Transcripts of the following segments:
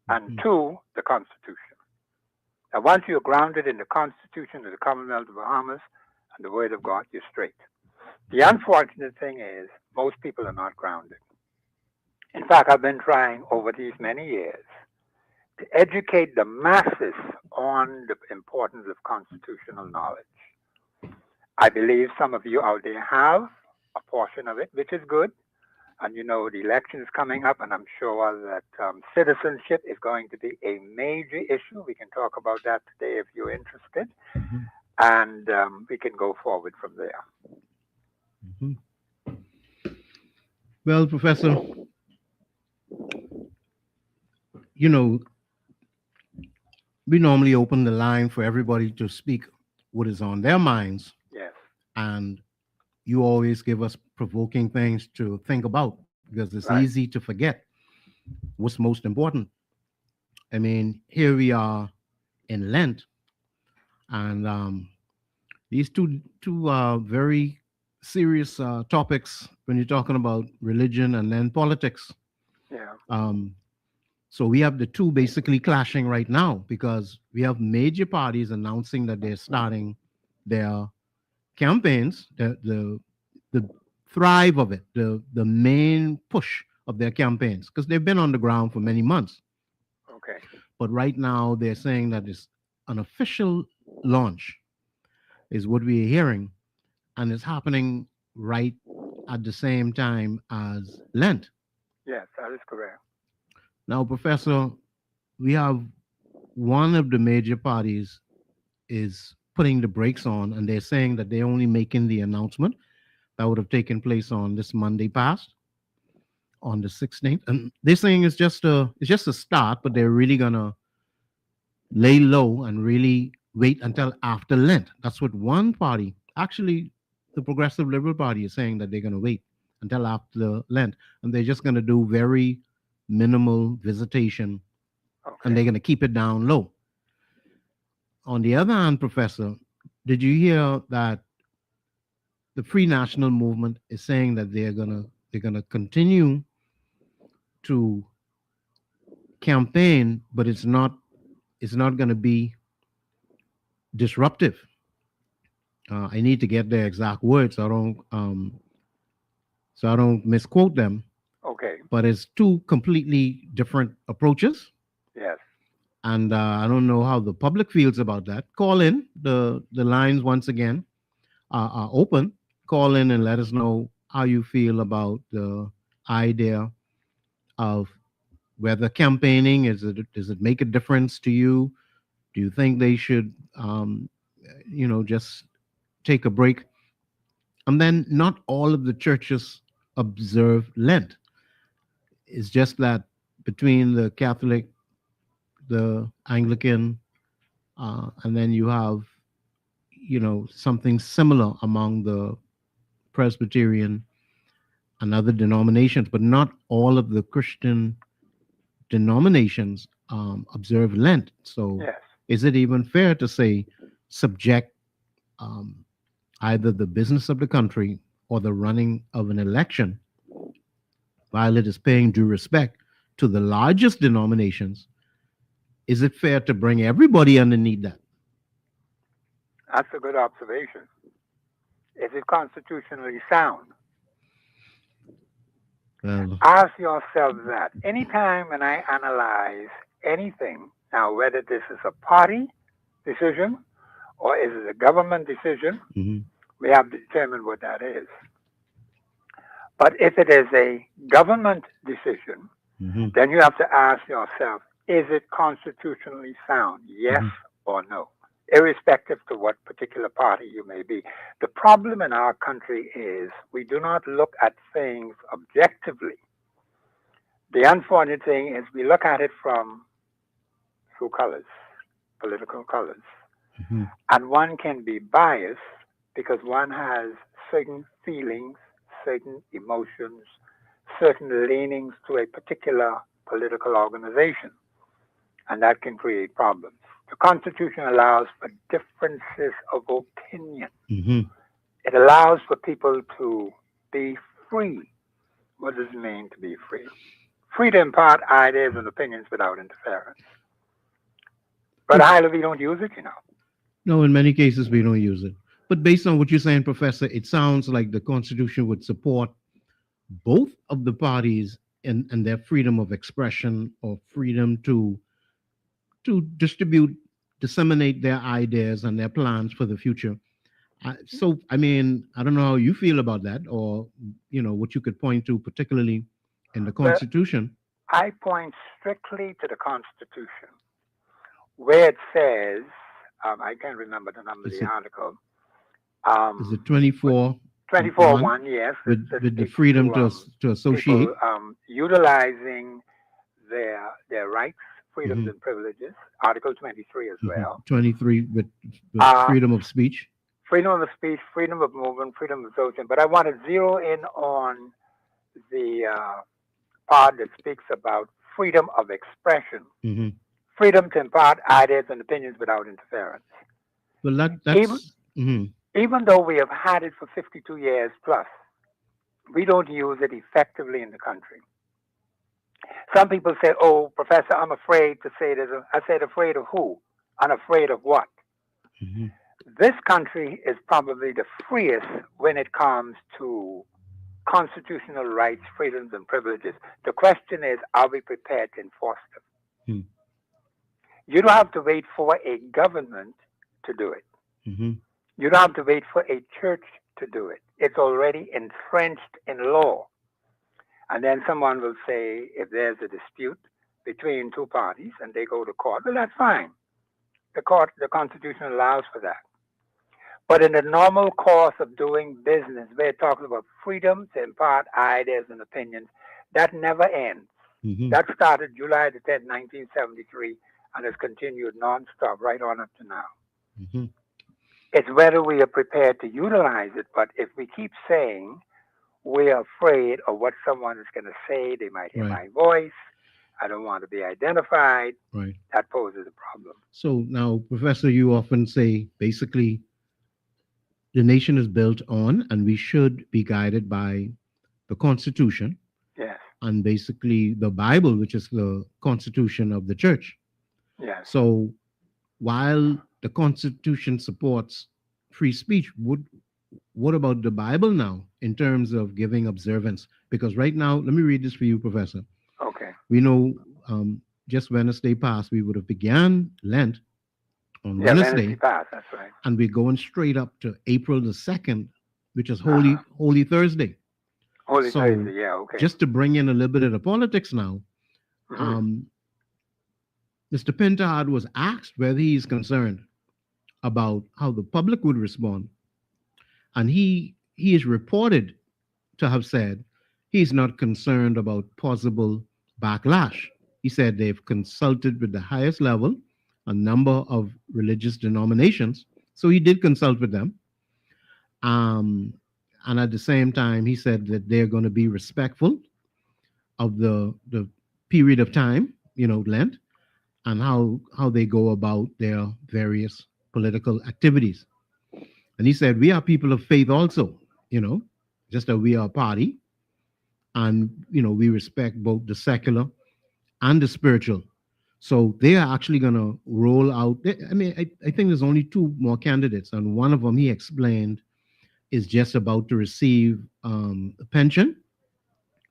and two, the Constitution. Now, once you're grounded in the Constitution of the Commonwealth of Bahamas and the Word of God, you're straight. The unfortunate thing is most people are not grounded. In fact, I've been trying over these many years to educate the masses on the importance of constitutional knowledge. I believe some of you out there have a portion of it, which is good. And you know, the election is coming up, and I'm sure that citizenship is going to be a major issue. We can talk about that today if you're interested, and we can go forward from there. Well, Professor, you know, we normally open the line for everybody to speak what is on their minds, Yes. and you always give us provoking things to think about because it's Right. easy to forget what's most important. I mean, here we are in Lent, and these two very serious topics when you're talking about religion and then politics. Yeah. Um, so we have the two basically clashing right now because we have major parties announcing that they're starting their campaigns, the thrive of it, the main push of their campaigns, because they've been on the ground for many months. Okay. But right now they're saying that it's an official launch is what we're hearing, and it's happening right at the same time as Lent. Yes, that is correct. Now, Professor, we have one of the major parties is putting the brakes on, and they're saying that they're only making the announcement that would have taken place on this Monday past, on the 16th, and they're saying it's just a start, but they're really gonna lay low and really wait until after Lent. That's what one party, actually, the Progressive Liberal Party, is saying that they're gonna wait until after Lent, and they're just gonna do very minimal visitation, and Okay. they're gonna keep it down low. On the other hand, Professor, did you hear that the Free National Movement is saying that they're gonna continue to campaign, but it's not gonna be disruptive. I need to get their exact words so I don't misquote them. Okay. But it's two completely different approaches, Yes. and I don't know how the public feels about that. Call in. The lines once again are open. Call in and let us know how you feel about the idea of whether campaigning does it make a difference to you? Do you think they should just take a break? And then not all of the churches observe Lent. It's just that between the Catholic, the Anglican, and then you have something similar among the Presbyterian and other denominations, but not all of the Christian denominations observe Lent. So, Yes. is it even fair to say subject um, either the business of the country or the running of an election, while it is paying due respect to the largest denominations? Is it fair to bring everybody underneath that? That's a good observation. Is it constitutionally sound? Well, Ask yourself that. Anytime when I analyze anything, now whether this is a party decision or is it a government decision, mhm, we have to determine what that is. But if it is a government decision, mhm, then you have to ask yourself, is it constitutionally sound? Yes mhm, or no? Irrespective to what particular party you may be. The problem in our country is we do not look at things objectively. The unfortunate thing is we look at it from through colors, political colors. mhm, And one can be biased because one has certain feelings, certain emotions, certain leanings to a particular political organization. And that can create problems. The Constitution allows for differences of opinion. mhm. It allows for people to be free. What does it mean to be free? free to impart ideas and opinions without interference. But But highly we don't use it, you know. no, in many cases we don't use it. But based on what you're saying, Professor, it sounds like the Constitution would support both of the parties and their freedom of expression or freedom to distribute, disseminate their ideas and their plans for the future. So, I mean, I don't know how you feel about that, or what you could point to, particularly in the Well, Constitution. I point strictly to the Constitution, where it says, I can't remember the number of Is the it article, is it but 24 1 24:1, yes, it with the speaks freedom to to people associate? utilizing their rights, freedoms, Hmm. and privileges. Article 23 as Hmm. well. 23 with Uh, freedom of speech. freedom of speech, freedom of movement, freedom of association. But I want to zero in on the part that speaks about freedom of expression, Hmm. freedom to impart ideas and opinions without interference. Well, Even that's even though we have had it for 52 years plus, we don't use it effectively in the country. Some people say, "Oh, Professor, I'm afraid to say this." I said, "Afraid of who? And afraid of what?" hmm This country is probably the freest when it comes to constitutional rights, freedoms, and privileges. The question is, are we prepared to enforce them? hmm You don't have to wait for a government to do it. hmm You don't have to wait for a church to do it. It's already entrenched in law. And then someone will say, if there's a dispute between two parties and they go to court, well, that's fine. The Constitution allows for that. But in the normal course of doing business, we're talking about freedom to impart ideas and opinions. That never ends. hmm That started July the 10th, 1973, and has continued nonstop right on up to now. hmm It's whether we are prepared to utilize it, but if we keep saying we are afraid of what someone is going to say, they might hear Right, my voice, I don't want to be identified, right. that poses a problem. So now, Professor, you often say basically the nation is built on, and we should be guided by the Constitution Yes, and basically the Bible, which is the Constitution of the church. yes. So while the Constitution supports free speech, what about the Bible now in terms of giving observance? Because right now, let me read this for you, Professor. Okay. We know just Wednesday past, we would have began Lent on Yeah, Wednesday Wednesday, pass, that's right. and we're going straight up to April the 2nd, which is Uh-huh. Holy Thursday. Holy So Thursday, yeah, okay. just to bring in a little bit of the politics now, Hmm. um, Mr. Pintard was asked whether he's concerned about how the public would respond, and he is reported to have said he's not concerned about possible backlash. He said they've consulted with the highest level, a number of religious denominations. So he did consult with them. Um, and at the same time, he said that they're going to be respectful of the period of time, Lent, and how they go about their various political activities. And he said, we are people of faith also, you know, just that we are a party, and we respect both the secular and the spiritual. So they are actually going to roll out. I mean, I think there's only two more candidates, and one of them he explained is just about to receive a pension.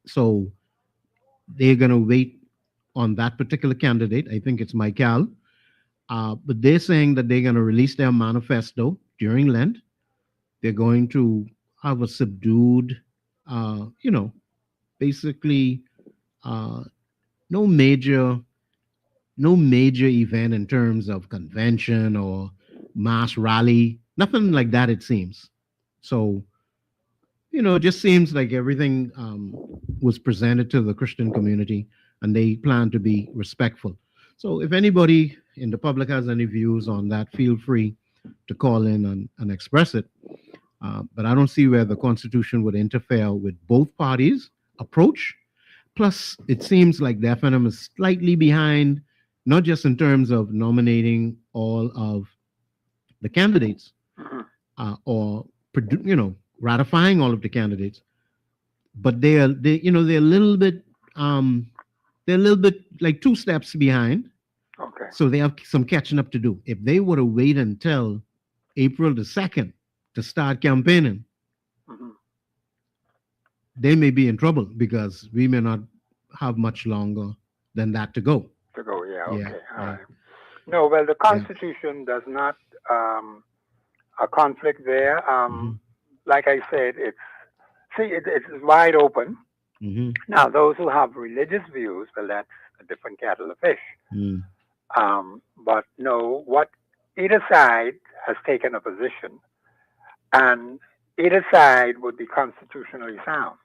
So they're going to wait on that particular candidate. I think it's Michael. But they're saying that they're going to release their manifesto during Lent. They're going to have a subdued, basically uh, no major no major event in terms of convention or mass rally, nothing like that, it seems. So, it just seems like everything was presented to the Christian community and they plan to be respectful. So, if anybody in the public has any views on that, feel free to call in and express it. But I don't see where the Constitution would interfere with both parties' approach. Plus, it seems like the FNM is slightly behind, not just in terms of nominating all of the candidates Hmm. or ratifying all of the candidates, but they're a little bit. they're a little bit like 2 steps behind. Okay. So they have some catching up to do. If they were to wait until April the 2nd to start campaigning, Hmm. they may be in trouble because we may not have much longer than that to go. To go, yeah, Yeah, okay, all yeah, right. No, well, the yeah. Constitution does not a conflict there. Hmm. Like I said, it's wide open. Hmm. Now, those who have religious views, well, that's a different kettle of fish. Mm. But no, what either side has taken a position, and either side would be constitutionally sound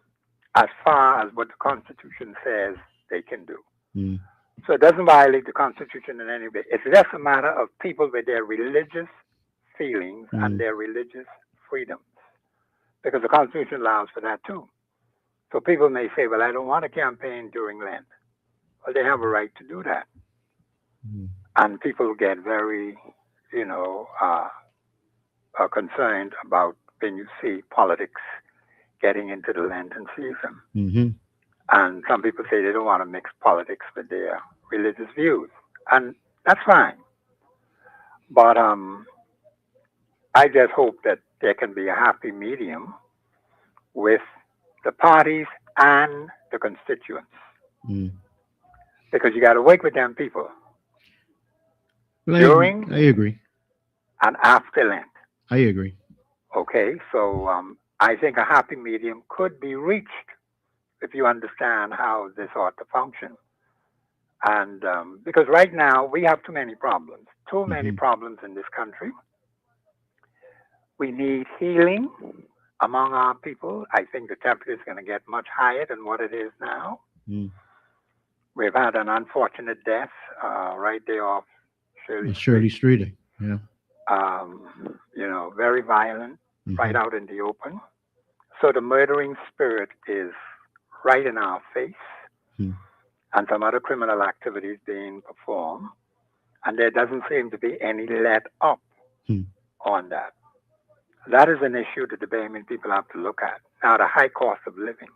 as far as what the Constitution says they can do. Mm. So it doesn't violate the Constitution in any way. It's just a matter of people with their religious feelings and Mm. their religious freedoms, because the Constitution allows for that too. So people may say, well, I don't want to campaign during Lent. Well, they have a right to do that. Mm. And people get very, you know, concerned about when you see politics getting into the Lenten season. Mhm. And some people say they don't want to mix politics with their religious views. And that's fine. But I just hope that there can be a happy medium with the parties and the constituents, Mm. because you got to work with them people Well, during I agree. and after Lent. I agree. Okay, so I think a happy medium could be reached if you understand how this ought to function. And because right now we have too many Mhm. problems in this country. We need healing among our people. I think the temperature is going to get much higher than what it is now. Mm. We've had an unfortunate death right there off Shirley Street. Shirley Streeter. Yeah. Very violent, right Mhm. out in the open. So the murdering spirit is right in our face, Mm. and some other criminal activities being performed, and there doesn't seem to be any let up Mm. on that. That is an issue that the Bahamian people have to look at. Now, the high cost of living.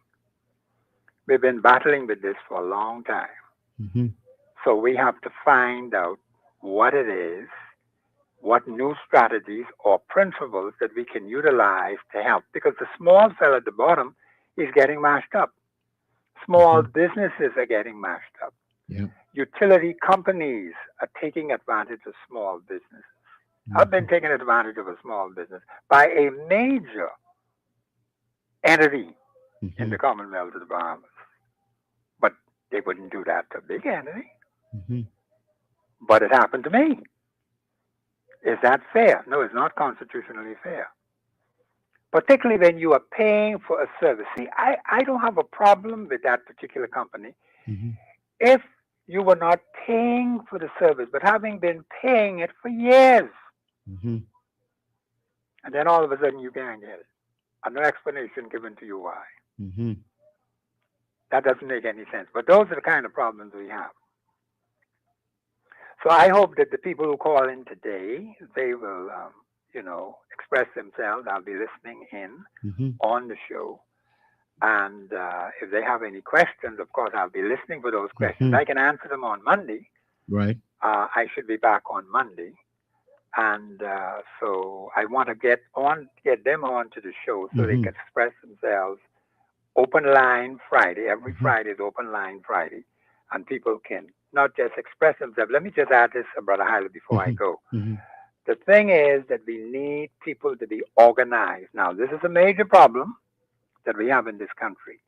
We've been battling with this for a long time. Mhm. So we have to find out what it is, what new strategies or principles that we can utilize to help. Because the small cell at the bottom is getting mashed up. Small Mhm. businesses are getting mashed up. Yeah. Utility companies are taking advantage of small businesses. I've been Mhm. taking advantage of a small business by a major entity in the Mhm. Commonwealth of the Bahamas. But they wouldn't do that to a big entity. Mhm. But it happened to me. Is that fair? No, it's not constitutionally fair. Particularly when you are paying for a service. See, I don't have a problem with that particular company Mhm. if you were not paying for the service, but having been paying it for years, Mhm. and then all of a sudden you can't get it. And no explanation given to you why. Mhm. That doesn't make any sense. But those are the kind of problems we have. So I hope that the people who call in today, they will, express themselves. I'll be listening in Mhm. on the show. And if they have any questions, of course, I'll be listening for those questions. Mhm. I can answer them on Monday. Right. I should be back on Monday. And so I want to get them on to the show so they Mhm. can express themselves. Open line Friday. Every Mhm. Friday is open line Friday. And people can not just express themselves. Let me just add this, Brother Hyler, before I Mhm. go. Mhm. The thing is that we need people to be organized. Now, this is a major problem that we have in this country,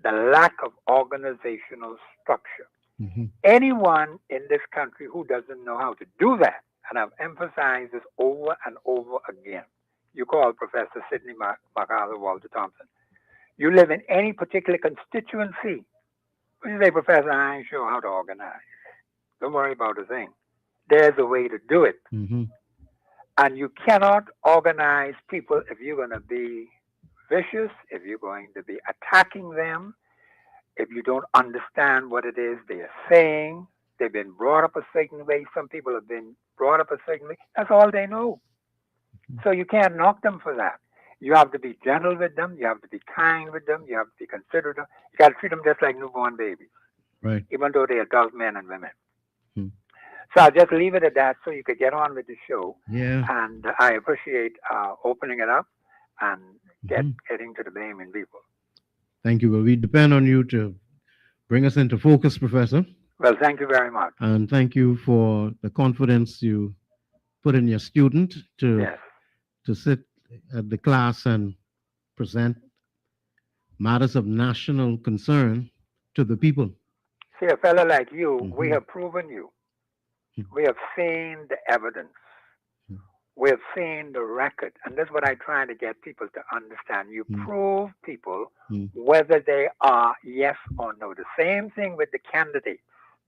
the lack of organizational structure. Mhm. Anyone in this country who doesn't know how to do that, and I've emphasized this over and over again. You call Professor Sidney MacArthur Walter Thompson. You live in any particular constituency. When you say, Professor, I ain't sure how to organize. Don't worry about a thing. There's a way to do it. Mhm. And you cannot organize people if you're going to be vicious, if you're going to be attacking them, if you don't understand what it is they are saying. They've been brought up a certain way. Some people have been brought up a certain way. That's all they know. So you can't knock them for that. You have to be gentle with them. You have to be kind with them. You have to be considerate. You got to treat them just like newborn babies. Right. even though they're adult men and women. Hmm. So I'll just leave it at that so you could get on with the show. Yeah. And I appreciate opening it up and Mhm. getting to the Bahamian people. Thank you. Well, we depend on you to bring us into focus, Professor. Well, thank you very much. And thank you for the confidence you put in your student Yes. to sit at the class and present matters of national concern to the people. See, a fellow like you, we Mhm. have proven you. Mhm. We have seen the evidence. We have seen the record. And that's what I try to get people to understand. You Mhm. prove people Mhm. whether they are yes or no. The same thing with the candidates.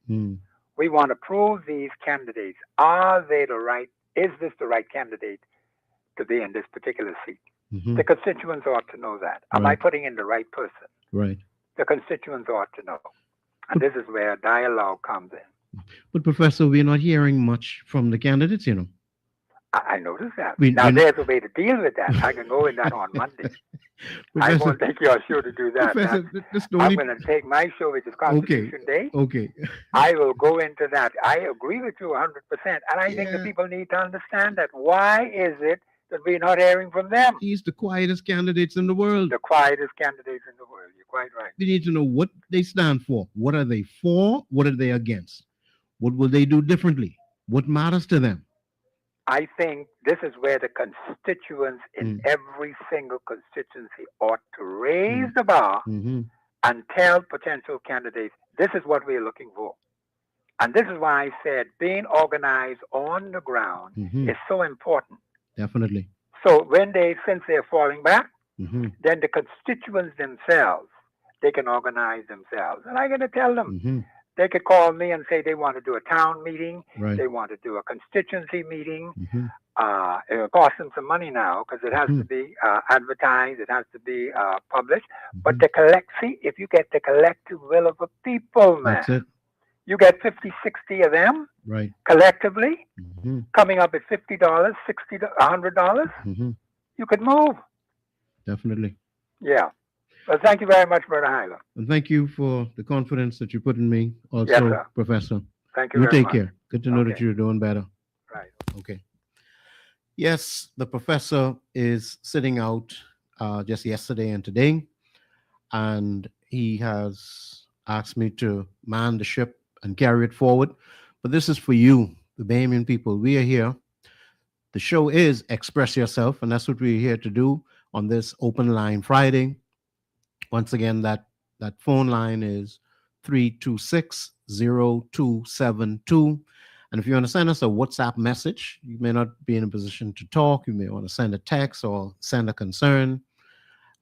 Mhm. We want to prove these candidates. Are they the right, is this the right candidate to be in this particular seat? Mhm. The constituents ought to know that. Am I Right. putting in the right person? Right. The constituents ought to know. And this is where dialogue comes in. But Professor, we're not hearing much from the candidates, you know. I noticed that. We, Now, we're not, there's a way to deal with that. I can go in that on Monday. I Professor, won't take your show to do that. Professor, this is the I'm only. going to take my show, which is Okay. Constitution Day. Okay. I will go into that. I agree with you 100%. And I think the Yeah. people need to understand that. Why is it that we're not hearing from them? He's the quietest candidates in the world. The quietest candidates in the world. You're quite right. We need to know what they stand for. What are they for? What are they against? What will they do differently? What matters to them? I think this is where the constituents in every single constituency ought to raise the bar Mm-hmm. and tell potential candidates, this is what we're looking for. And this is why I said being organized on the ground Mm-hmm. is so important. Definitely. So since they're falling back, Mm-hmm. then the constituents themselves, they can organize themselves. And I'm going to tell them, Mm-hmm. they could call me and say they want to do a town meeting, Right. they want to do a constituency meeting. Mm-hmm. It'll cost them some money now because it has Mhm. to be advertised, it has to be published. But Mhm. if you get the collective will of the people, man, That's it. you get 50, 60 of them Right. collectively Mm-hmm. coming up at $50, $60, $100, Mm-hmm. you could move. Definitely. Yeah. Well, thank you very much, Brother Hyla. And thank you for the confidence that you put in me also, Yes, sir. Professor. Thank you You very take much. care. Good to know that Okay. you're doing better. Right. Okay. Yes, the professor is sitting out just yesterday and today, and he has asked me to man the ship and carry it forward. But this is for you, the Bahamian people. We are here. The show is Express Yourself, and that's what we're here to do on this Open Line Friday. Once again, that phone line is 326-0272. And if you want to send us a WhatsApp message, you may not be in a position to talk. You may want to send a text or send a concern.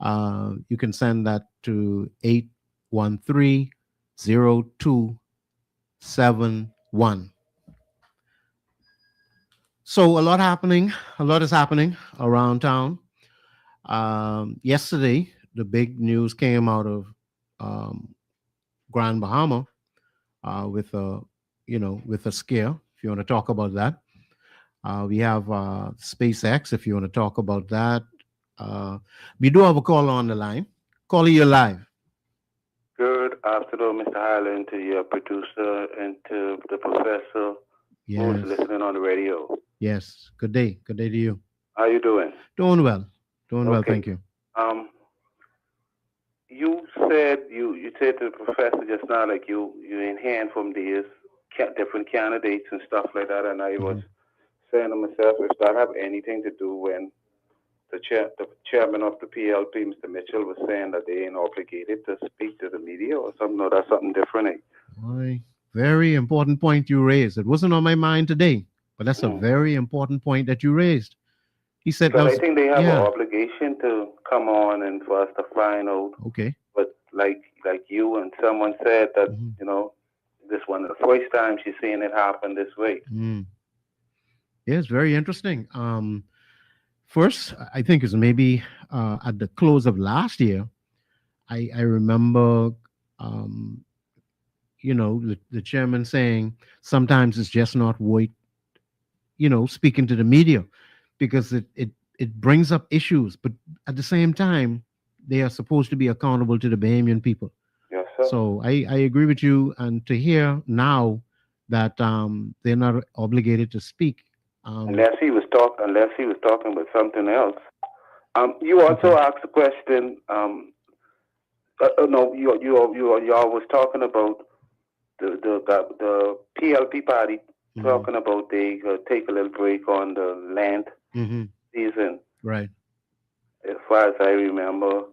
You can send that to 813-0271. So a lot is happening around town. Yesterday, the big news came out of Grand Bahama with a scare. If you want to talk about that, we have SpaceX. If you want to talk about that, we do have a caller on the line. Caller, you're live. Good afternoon, Mr. Highland, to your producer and to the professor who's Yes, listening on the radio. yes. Good day. Good day to you. How you doing? Doing well. Doing well. Okay. Thank you. You said you said to the professor just now, like you in hand from these different candidates and stuff like that, and I was saying to myself, if that have anything to do when the chairman of the PLP, Mr. Mitchell, was saying that they ain't obligated to speak to the media or something, or that's something different. Eh? Why, very important point you raised. It wasn't on my mind today, but that's a very important point that you raised. He said, But I think they have yeah. an obligation to come on and for us to find out. Okay. But like you and someone said that, this one the first time she's seeing it happen this way. Yeah, it's very interesting. First, I think is maybe at the close of last year, I remember, the chairman saying sometimes it's just not worth, speaking to the media because it brings up issues. But at the same time, they are supposed to be accountable to the Bahamian people. Yes, sir. sir. So I agree with you. And to hear now that they're not obligated to speak. Um, Unless he was talking about something else. You also okay. asked a question. No, you all was talking about the PLP party, Hmm. talking about they take a little break on the land Hmm. season. Right. As far as I remember,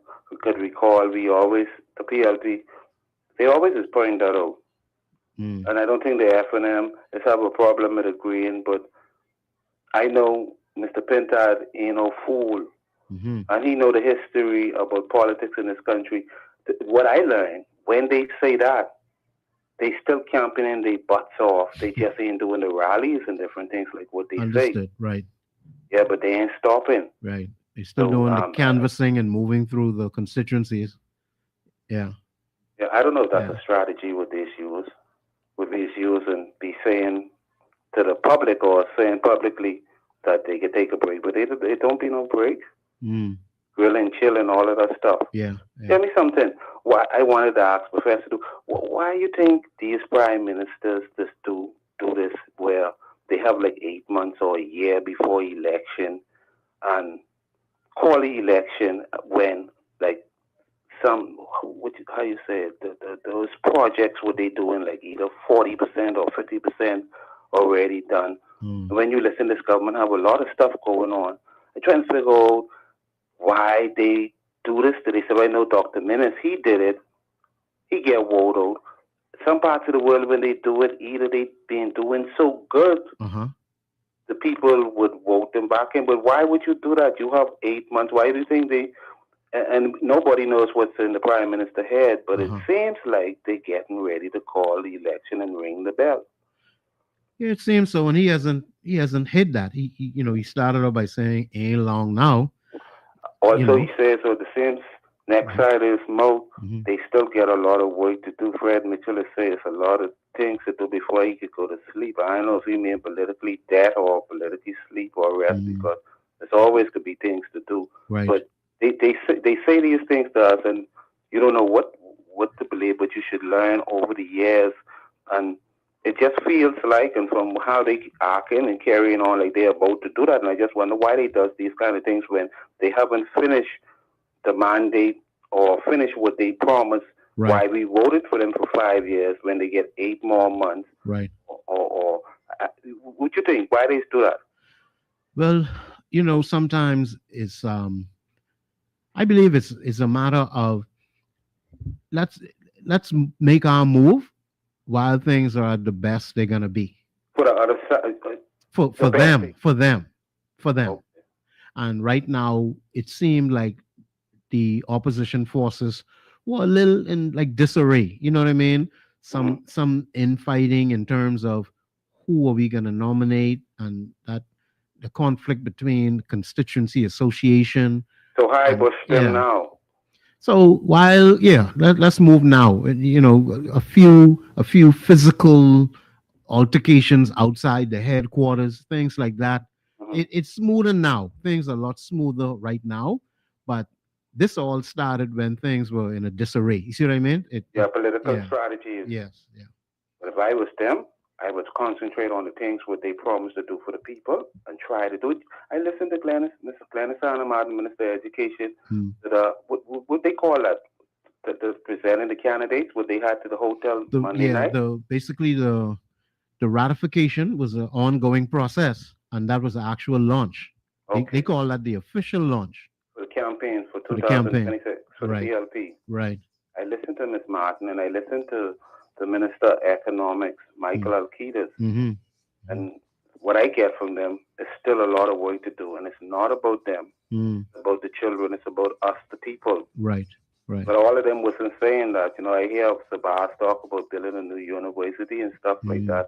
could recall, the PLP, they always is pointing that out. Mm. And I don't think the F&M is have a problem with agreeing, but I know Mr. Pintard ain't no fool, Hmm. and he know the history about politics in this country. What I learned, when they say that, they still campaigning their butts off. They just ain't doing the rallies and different things like what they say. Understood. Right. Yeah, but they ain't stopping. Right. They're still So doing the canvassing and moving through the constituencies. Yeah. yeah, I don't know if that's Yeah. a strategy what they use. Would these use and be saying to the public or saying publicly that they could take a break, but they don't be no break. Mm. Grilling, chilling, all of that stuff. Yeah. Yeah. Tell me something. Why I wanted to ask Professor, why you think these prime ministers just do this where they have like 8 months or a year before election and call the election when like some how you say it, those projects what they doing like either 40% or 50% already done. Mm. When you listen, this government have a lot of stuff going on. I'm trying to figure out why they do this. They say, I know Dr. Menace, he did it. He get wowed out. Some parts of the world when they do it, either they been doing so good, Uh huh. the people would vote them back in. But why would you do that? You have 8 months. Why do you think they? And nobody knows what's in the prime minister head, but Uh it huh. seems like they're getting ready to call the election and ring the bell. Yeah, it seems so, and he hasn't hid that. He started off by saying, "Ain't long now." You Also, he know. says, so the same next Hmm. side is mouth, Hmm. they still get a lot of work to do. Fred Mitchell says a lot of things to do before he could go to sleep. I don't know if he mean politically dead or politically sleep or rest Hmm. because there's always could be things to do. Right. But they say these things to us, and you don't know what to believe, but you should learn over the years. And it just feels like, and from how they acting and carrying on, like they're about to do that. And I just wonder why they does these kind of things when they haven't finished the mandate or finish what they promised. Right. Why we voted for them for 5 years when they get 8 more months, Right. or what you think? Why they do that? Well, sometimes it's I believe it's a matter of let's let's make our move while things are at the best they're gonna be For the other side, for the for best them thing. for them for them. Oh, And right now, it seemed like the opposition forces were a little in like disarray. You know what I mean? mm-hmm. Some infighting in terms of who are we going to nominate, and that the conflict between constituency association So high and bush them yeah. now. So while let's move now. A few physical altercations outside the headquarters, things like that. Mm-hmm. It's smoother now. Things are a lot smoother right now, but this all started when things were in a disarray. You see what I mean? Yeah, political Yeah, strategies. yes, yeah. But if I was them, I would concentrate on the things what they promised to do for the people and try to do it. I listened to Mr. Glennis Martin, Minister of Education, Hmm. what they call that? The presenting the candidates, what they had to the hotel Monday night. The basically the ratification was an ongoing process, and that was the actual launch. They Okay, call that the official launch for the campaign for for the campaign. 2026 for the Right, PLP. right. I listened to Ms. Martin and I listened to the Minister of Economics, Michael Alcides, Mm-hmm. and what I get from them is still a lot of work to do, and it's not about them, Mm. it's about the children, it's about us, the people. Right, right. But all of them wasn't saying that. I hear Sabas talk about building a new university and stuff like Mm. that,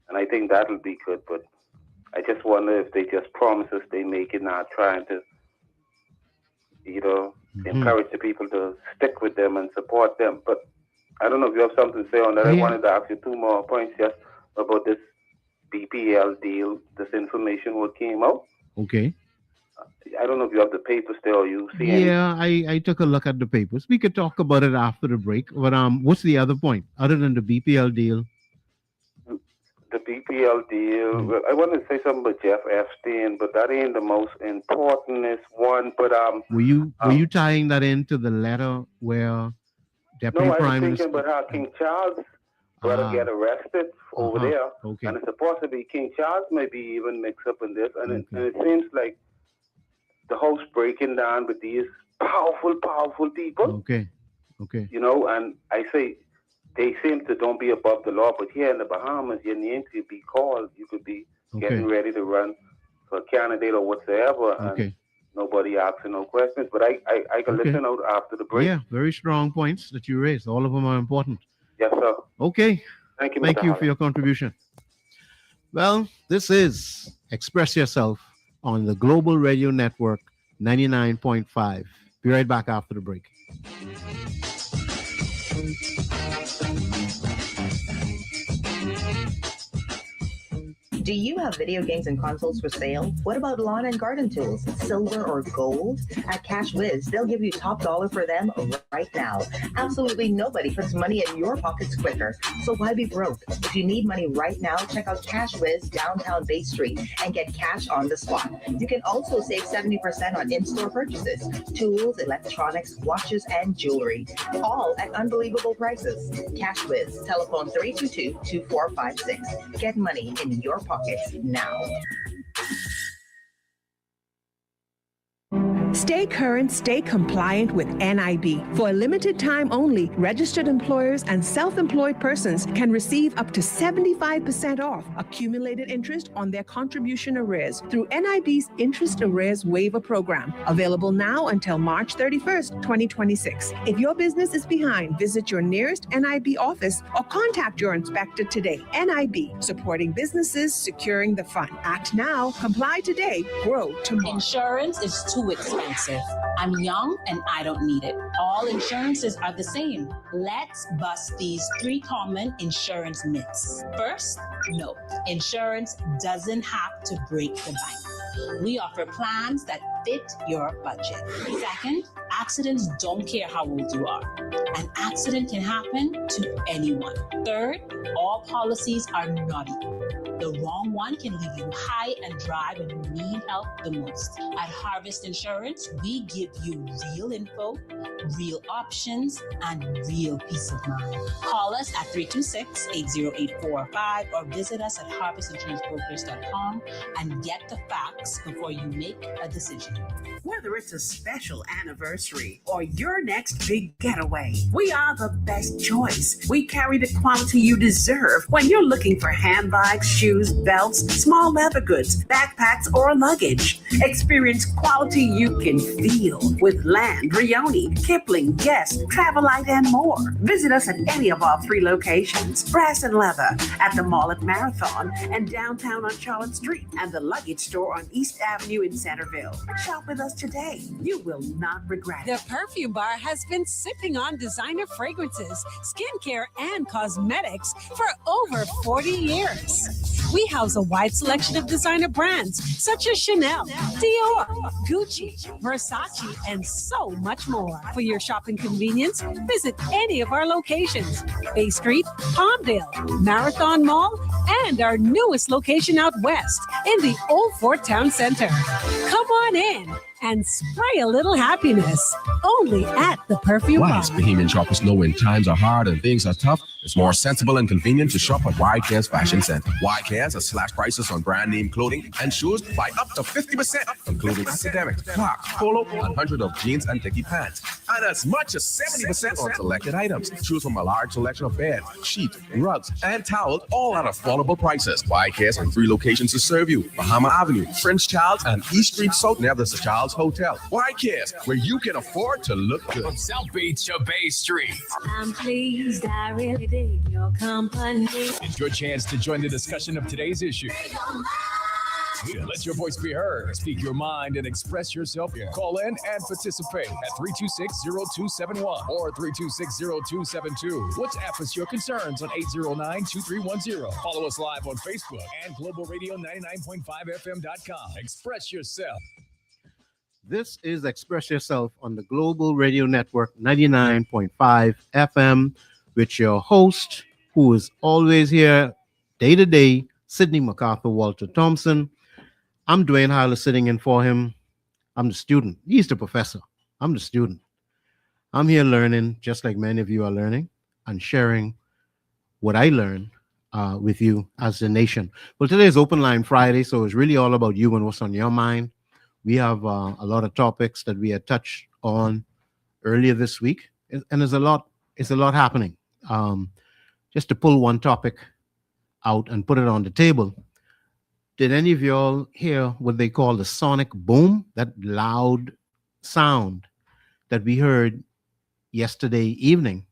and I think that'll be good. But I just wonder if they just promises they make it, not trying to, Mhm. encourage the people to stick with them and support them. But I don't know if you have something to say on that. I Yeah. wanted to ask you two more points just about this BPL deal, this information what came out. Okay. I don't know if you have the papers there or you see any. Yeah, I took a look at the papers. We could talk about it after the break. But what's the other point other than the BPL deal? The BPL deal. Mm. Well, I want to say something about Jeff Epstein, but that ain't the most importantest one. But Were you tying that into the letter where Deputy no, I was Prime thinking Minister? about how King Charles brother get arrested over there, Okay. and it's supposedly King Charles may be even mixed up in this, and Okay. it seems like the house breaking down with these powerful people. Okay. You know, and I say they seem to don't be above the law, but here in the Bahamas, your name could be called. You could be getting ready to run for a candidate or whatsoever, and nobody asking no questions. But I can listen out after the break. Yeah, very strong points that you raised. All of them are important. Yes, sir. Okay. Thank you, Mr. Thank you Holland. for your contribution. Well, this is Express Yourself on the Global Radio Network 99.5. Be right back after the break. Do you have video games and consoles for sale? What about lawn and garden tools, silver or gold? At Cash Whiz, they'll give you top dollar for them right now. Absolutely nobody puts money in your pockets quicker. So why be broke? If you need money right now, check out Cash Whiz downtown Bay Street and get cash on the spot. You can also save 70% on in-store purchases, tools, electronics, watches, and jewelry. All at unbelievable prices. Cash Whiz, telephone 322-2456. Get money in your pockets now. Stay current, stay compliant with NIB. For a limited time only, registered employers and self-employed persons can receive up to 75% off accumulated interest on their contribution arrears through NIB's Interest Arrears Waiver Program, available now until March 31st, 2026. If your business is behind, visit your nearest NIB office or contact your inspector today. NIB, supporting businesses, securing the fund. Act now, comply today, grow tomorrow. Insurance is too expensive. I'm young and I don't need it. All insurances are the same. Let's bust these 3 common insurance myths. First, no, insurance doesn't have to break the bank. We offer plans that fit your budget. Second, accidents don't care how old you are. An accident can happen to anyone. Third, all policies are not equal. The wrong one can leave you high and dry when you need help the most. At Harvest Insurance, we give you real info, real options, and real peace of mind. Call us at 326-808-405 or visit us at harvestinsurancebrokers.com and get the facts before you make a decision. Whether it's a special anniversary or your next big getaway, we are the best choice. We carry the quality you deserve when you're looking for handbags, shoes, belts, small leather goods, backpacks, or luggage. Experience quality you can feel with Land, Rioni, Kipling, Guest, Travelite, and more. Visit us at any of our 3 locations: Brass and Leather at the Mall at Marathon and downtown on Charlotte Street, and the Luggage Store on East Avenue in Centerville. Shop with us today. You will not regret it. The Perfume Bar has been sipping on designer fragrances, skincare, and cosmetics for over 40 years. We house a wide selection of designer brands such as Chanel, Dior, Gucci, Versace, and so much more. For your shopping convenience, visit any of our locations: Bay Street, Palmdale, Marathon Mall, and our newest location out west in the Old Fort Town Center. Come on in and spray a little happiness only at the Perfume Bar. Whilst Bahamian shoppers know when times are hard and things are tough, it's more sensible and convenient to shop at YCares Fashion Center. YCares has slashed prices on brand name clothing and shoes by up to 50%, including academics, Clarks, Polo, 100 of jeans and dicky pants, and as much as 70% on selected items. Choose from a large selection of beds, sheets, rugs, and towels, all at affordable prices. YCares on 3 locations to serve you: Bahama Avenue, Prince Charles, and East Street South near the Sir Charles Hotel. YCares, where you can afford to look good. From South Beach to Bay Street. I'm pleased, I really dig your company. It's your chance to join the discussion of today's issue. Let your voice be heard. Speak your mind and express yourself. Call in and participate at 326-0271 or 326-0272. WhatsApp us your concerns on 809-2310. Follow us live on Facebook and globalradio99.5fm.com. Express yourself. This is Express Yourself on the Global Radio Network 99.5 FM with your host, who is always here day to day, Sidney MacArthur Walter Thompson. I'm Dwayne Hyler sitting in for him. I'm the student. He's the professor. I'm the student. I'm here learning, just like many of you are learning, and sharing what I learned with you as the nation. Well, today is Open Line Friday, so it's really all about you and what's on your mind. We have a lot of topics that we had touched on earlier this week, and there's a lot happening. Just to pull one topic out and put it on the table. Did any of y'all hear what they call the sonic boom, that loud sound that we heard yesterday evening?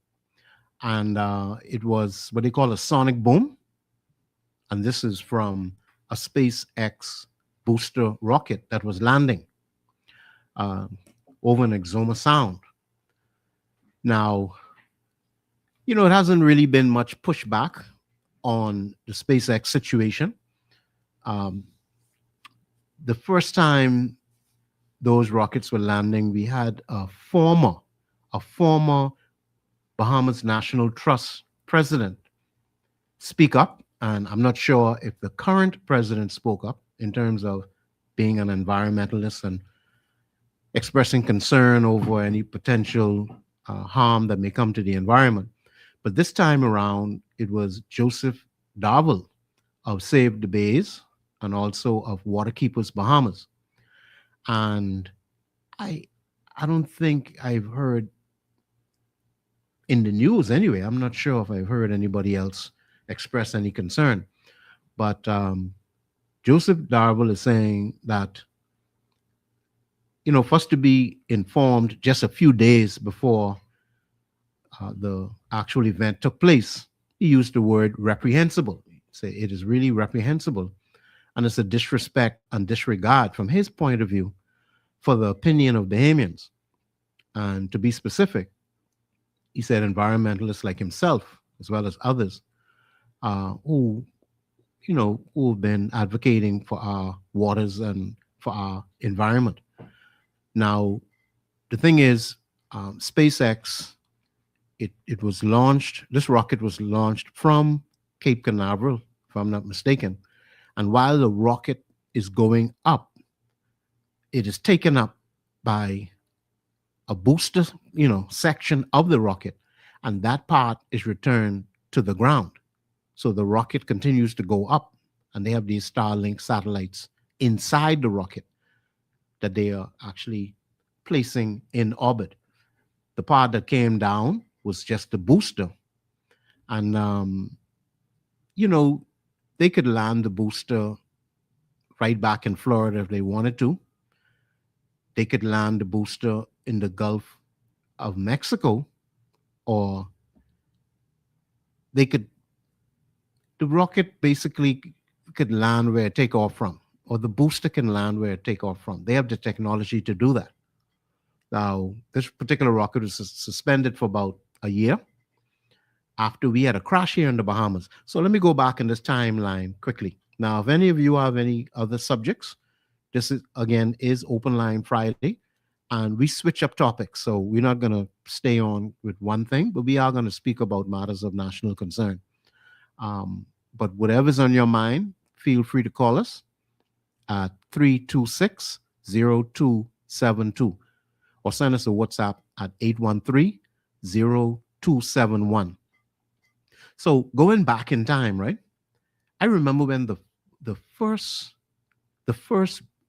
And it was what they call a sonic boom. And this is from a SpaceX booster rocket that was landing over in Exuma Sound. Now, it hasn't really been much pushback on the SpaceX situation. The first time those rockets were landing, we had a former Bahamas National Trust president speak up, and I'm not sure if the current president spoke up in terms of being an environmentalist and expressing concern over any potential harm that may come to the environment. But this time around, it was Joseph Darville of Save the Bays and also of Waterkeepers Bahamas. And I don't think I've heard in the news anyway, I'm not sure if I've heard anybody else express any concern. But Joseph Darville is saying that, for us to be informed just a few days before the actual event took place, he used the word reprehensible. Say it is really reprehensible. And it's a disrespect and disregard from his point of view for the opinion of Bahamians. And to be specific, he said environmentalists like himself, as well as others, who've been advocating for our waters and for our environment. Now, the thing is, SpaceX, it was launched, this rocket was launched from Cape Canaveral, if I'm not mistaken. And while the rocket is going up, it is taken up by a booster, section of the rocket, and that part is returned to the ground. So the rocket continues to go up, and they have these Starlink satellites inside the rocket that they are actually placing in orbit. The part that came down was just the booster. And, they could land the booster right back in Florida if they wanted to. They could land the booster in the Gulf of Mexico, or the rocket basically could land where it take off from, or the booster can land where it take off from. They have the technology to do that. Now, this particular rocket was suspended for about a year after we had a crash here in the Bahamas. So let me go back in this timeline quickly. Now, if any of you have any other subjects, this is Open Line Friday, and we switch up topics. So we're not going to stay on with one thing, but we are going to speak about matters of national concern. But whatever's on your mind, feel free to call us at 326-0272 or send us a WhatsApp at 813-0271. So going back in time, right? I remember when the first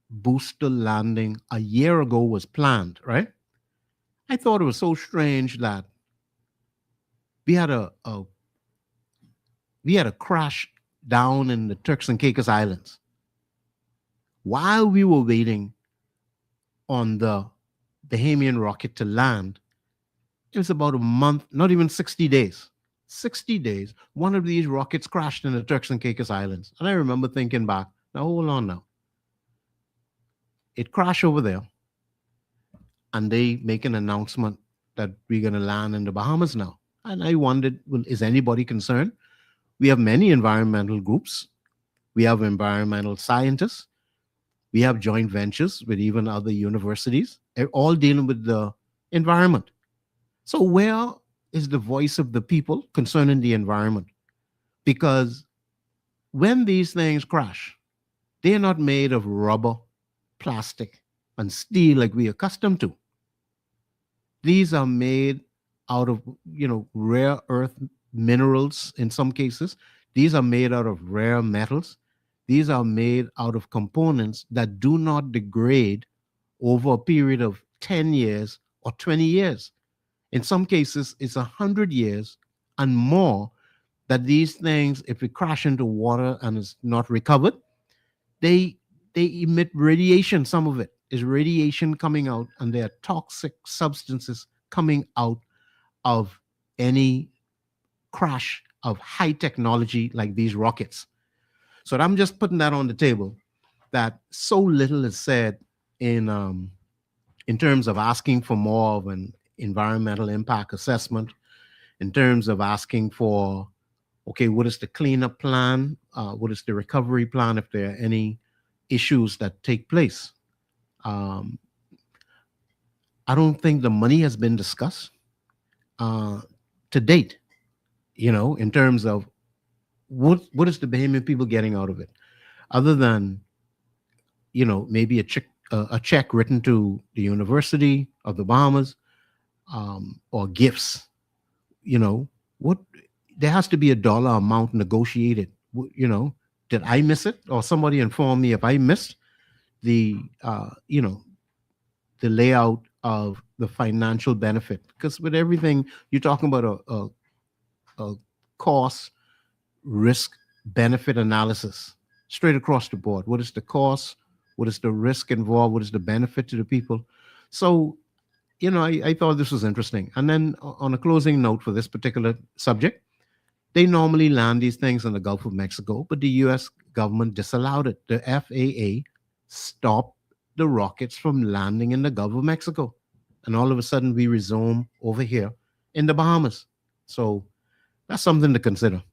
booster landing a year ago was planned, right? I thought it was so strange that we had a crash down in the Turks and Caicos Islands while we were waiting on the Bahamian rocket to land. It was about a month, not even 60 days. 60 days, one of these rockets crashed in the Turks and Caicos Islands. And I remember thinking back, now hold on now. It crashed over there, and they make an announcement that we're going to land in the Bahamas now. And I wondered, well, is anybody concerned? We have many environmental groups. We have environmental scientists. We have joint ventures with even other universities, all dealing with the environment. So where is the voice of the people concerning the environment? Because when these things crash, they're not made of rubber, plastic, and steel like we're accustomed to. These are made out of, rare earth minerals in some cases. These are made out of rare metals. These are made out of components that do not degrade over a period of 10 years or 20 years. In some cases, it's 100 years and more that these things, if it crash into water and is not recovered, they emit radiation. Some of it is radiation coming out, and there are toxic substances coming out of any crash of high technology like these rockets. So I'm just putting that on the table, that so little is said in terms of asking for more of an environmental impact assessment, in terms of asking for, okay, what is the cleanup plan? What is the recovery plan if there are any issues that take place? I don't think the money has been discussed to date, in terms of what is the Bahamian people getting out of it, other than, maybe a check written to the University of the Bahamas, or gifts. What, there has to be a dollar amount negotiated. Did I miss it, or somebody inform me if I missed the the layout of the financial benefit? Because with everything, you're talking about a cost risk benefit analysis straight across the board. What is the cost? What is the risk involved? What is the benefit to the people? So, I thought this was interesting. And then on a closing note for this particular subject, they normally land these things in the Gulf of Mexico, but the US government disallowed it. The FAA stopped the rockets from landing in the Gulf of Mexico. And all of a sudden we resume over here in the Bahamas. So that's something to consider.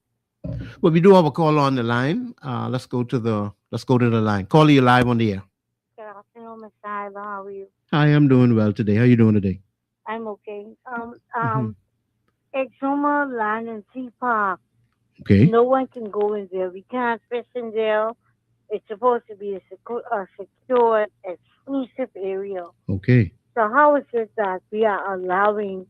Well, we do have a call on the line. Let's go to the line. Caller, you live on the air. Good afternoon, Mr. Ivan. How are you? Hi, I'm doing well today. How are you doing today? I'm okay. Exuma Land and Sea Park. Okay. No one can go in there. We can't fish in there. It's supposed to be a secure, exclusive area. Okay. So how is it that we are allowing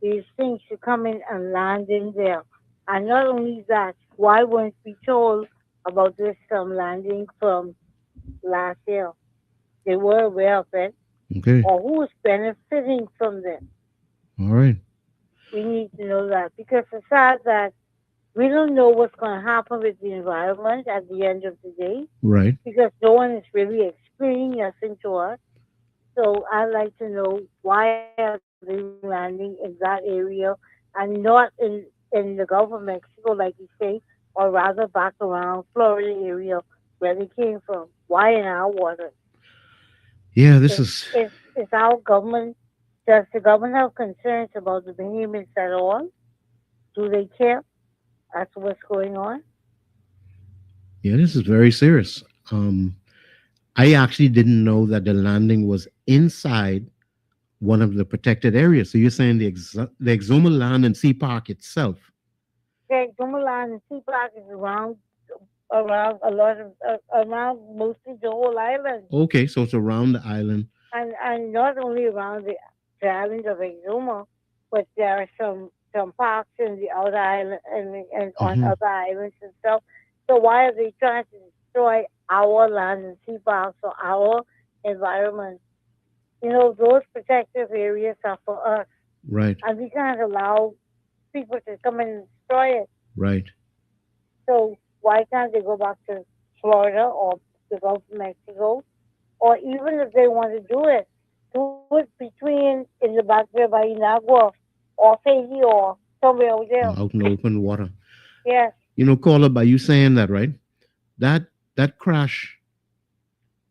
these things to come in and land in there? And not only that, why weren't we told about this landing from last year? They were aware of it. Okay. Or who is benefiting from this? All right. We need to know that, because it's sad that we don't know what's going to happen with the environment at the end of the day. Right. Because no one is really explaining nothing to us. So I'd like to know, why are they landing in that area and not in the Gulf of Mexico, like you say, or rather back around Florida area where they came from? Why in our waters? Yeah, this is our government. Does the government have concerns about the Bahamians at all? Do they care as to what's going on? Yeah, this is very serious. I actually didn't know that the landing was inside one of the protected areas. So you're saying the Exuma Land and Sea Park itself? The Exuma Land and Sea Park is around a lot of around mostly the whole island. Okay, so it's around the island. And not only around the island of Exuma, but there are some parks in the outer island and on other islands and stuff. So why are they trying to destroy our land and sea parks or our environment? Those protective areas are for us. Right. And we can't allow people to come and destroy it. Right. So why can't they go back to Florida or the Gulf of Mexico? Or even if they want to do it between in the back there by Inagua or Fiji or somewhere out there. Out in the open water. Yes. Caller, by you saying that, right? That crash,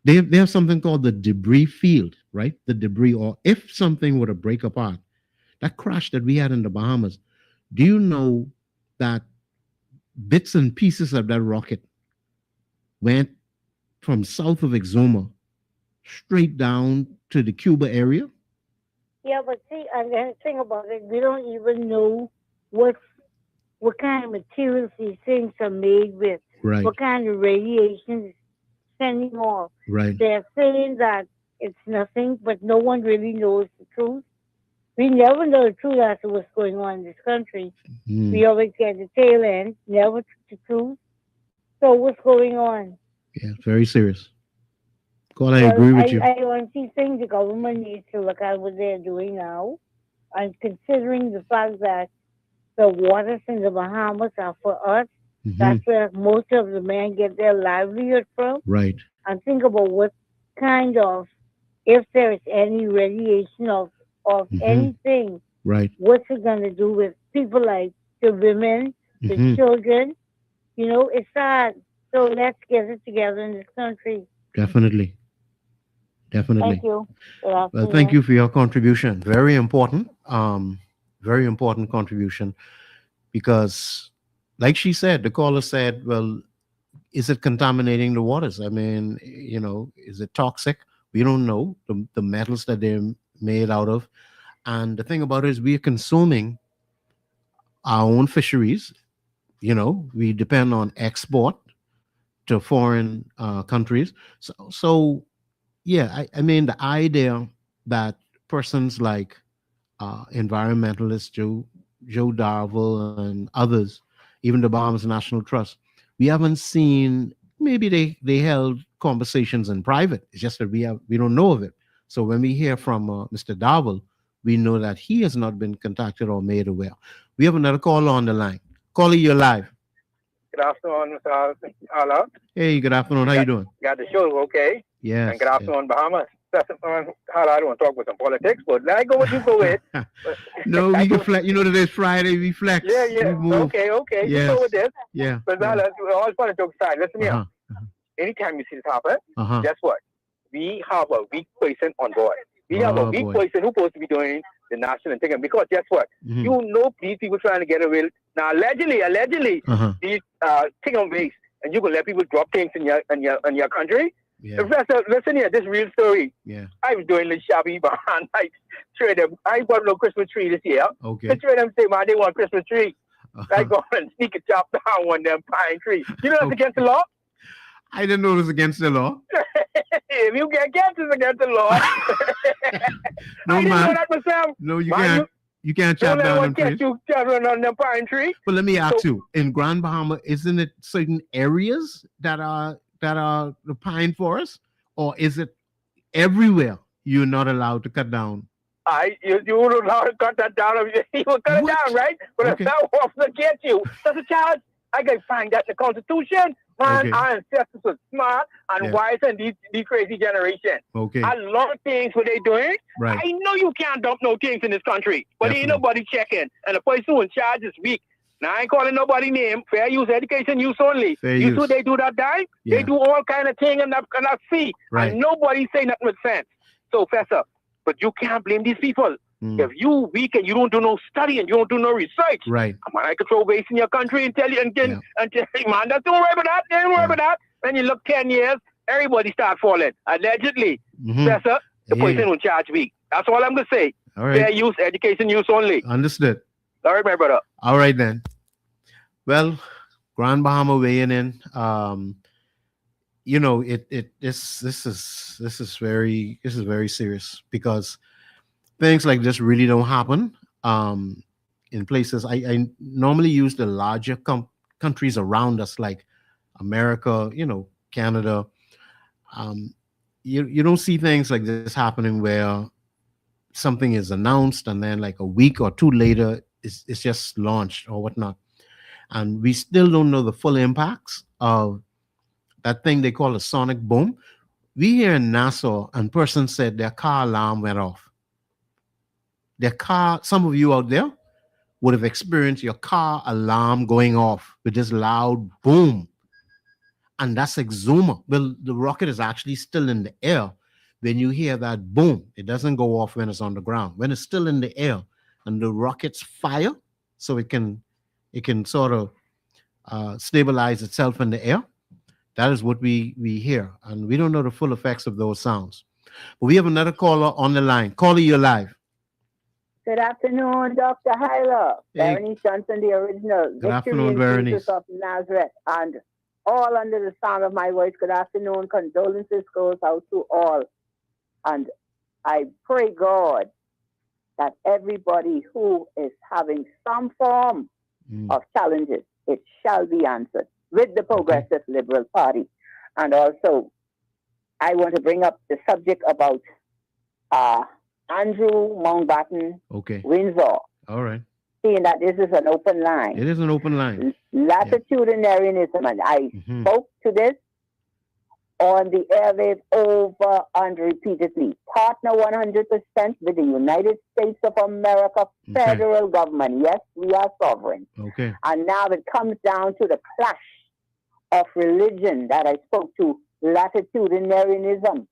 they have something called the debris field, right? The debris, or if something were to break apart, that crash that we had in the Bahamas, do you know that bits and pieces of that rocket went from south of Exuma straight down to the Cuba area. Yeah, but see, and the thing about it, we don't even know what kind of materials these things are made with, Right. what kind of radiation is sending off. Right. They're saying that it's nothing, but no one really knows the truth. We never know the truth as to what's going on in this country. Mm. We always get the tail end, never the truth. So what's going on? Yeah, very serious. God, I Well, agree with you. I honestly think the government needs to look at what they're doing now, and considering the fact that the waters in the Bahamas are for us, that's where most of the men get their livelihood from. Right. And think about what kind of, if there is any radiation of anything, Right. what's it going to do with people like the women, the children? You know, it's sad. So let's get it together in this country. Definitely. Definitely. Thank you. Well, thank you for your contribution. Very important. Very important contribution, because like she said, the caller said, well, is it contaminating the waters? I mean, is it toxic? We don't know the metals that they're made out of. And the thing about it is we're consuming our own fisheries. We depend on export to foreign countries. So yeah, I mean, the idea that persons like environmentalists Joe Darville and others, even the Bahamas National Trust, we haven't seen. Maybe they held conversations in private. It's just that we don't know of it. So when we hear from Mr. Darville, we know that he has not been contacted or made aware. We have another caller on the line. Caller, you're live. Good afternoon, Mr. Ala. Hey, good afternoon. How you doing? Got the show, okay? Yes. And good afternoon, Bahamas. Hala, I don't want to talk with some politics, but let go what you go with. No, we can flex. Today's Friday. We flex. Yeah. We move. Okay. Yes. You go with this. Yeah. But Hala, all fun and jokes aside, listen here. Anytime you see this happen, guess what? We have a weak person on board. We have a weak person who's supposed to be doing the national thing. Because guess what? You know these people trying to get away. Now, allegedly, these thing on base, and you can let people drop things in your country. Yeah. Professor, listen here, this real story. Yeah. I was doing the shabby behind. I bought a little Christmas tree this year. Okay. The three of them say, man, they want a Christmas tree. I go and sneak a chop down one of them pine trees. You know that's against the law? I didn't know it was against the law. If you get against, it's against the law. No, I didn't man. know that myself. No, you can't. You can't chop down them trees. You chop down them pine tree. But let me ask you: in Grand Bahama, isn't it certain areas that are the pine forest, or is it everywhere you're not allowed to cut down? You don't know how to cut that down. You will cut it down, right? But if that officer gets you, that's a charge. I can find that in the Constitution. Man, our ancestors were smart and wise and these crazy generation. Okay. A lot of things what they doing. Right. I know you can't dump no things in this country, but ain't nobody checking. And the person who in charge is weak. Now I ain't calling nobody name. Fair use, education use only. Fair you use. two, they do that time. Yeah. They do all kind of thing and that fee. Right. And nobody say nothing with sense. So, Professor, but you can't blame these people. If you weak and you don't do no study and you don't do no research, right? Come on, I control base in your country and tell you and tell you, man, that's don't worry about that. Don't worry about that. Then you look 10 years, everybody start falling. Allegedly, Professor, the person who charge weak. That's all I'm gonna say. All right. Fair use, education use only. Understood. All right, my brother. All right then. Well, Grand Bahama weighing in. This is very serious, because things like this really don't happen in places. I normally use the larger countries around us, like America, Canada. You don't see things like this happening where something is announced and then like a week or two later it's just launched or whatnot. And we still don't know the full impacts of that thing they call a sonic boom. We here in Nassau, and person said their car alarm went off. Their car, some of you out there would have experienced your car alarm going off with this loud boom. And that's Exuma. Well, the rocket is actually still in the air. When you hear that boom, it doesn't go off when it's on the ground. When it's still in the air and the rockets fire, so it can sort of stabilize itself in the air. That is what we hear. And we don't know the full effects of those sounds. But we have another caller on the line. Caller, you're live. Good afternoon, Dr. Hyla. Hey. Berenice Johnson, the original. Good afternoon, Berenice. Jesus of Nazareth, and all under the sound of my voice. Good afternoon. Condolences goes out to all. And I pray God that everybody who is having some form of challenges, it shall be answered with the Progressive Liberal Party. And also, I want to bring up the subject about Andrew Mountbatten Windsor. All right. Seeing that this is an open line. It is an open line. Latitudinarianism, and I spoke to this on the airwaves over and repeatedly. Partner 100% with the United States of America federal government. Yes, we are sovereign. Okay. And now it comes down to the clash of religion that I spoke to, latitudinarianism.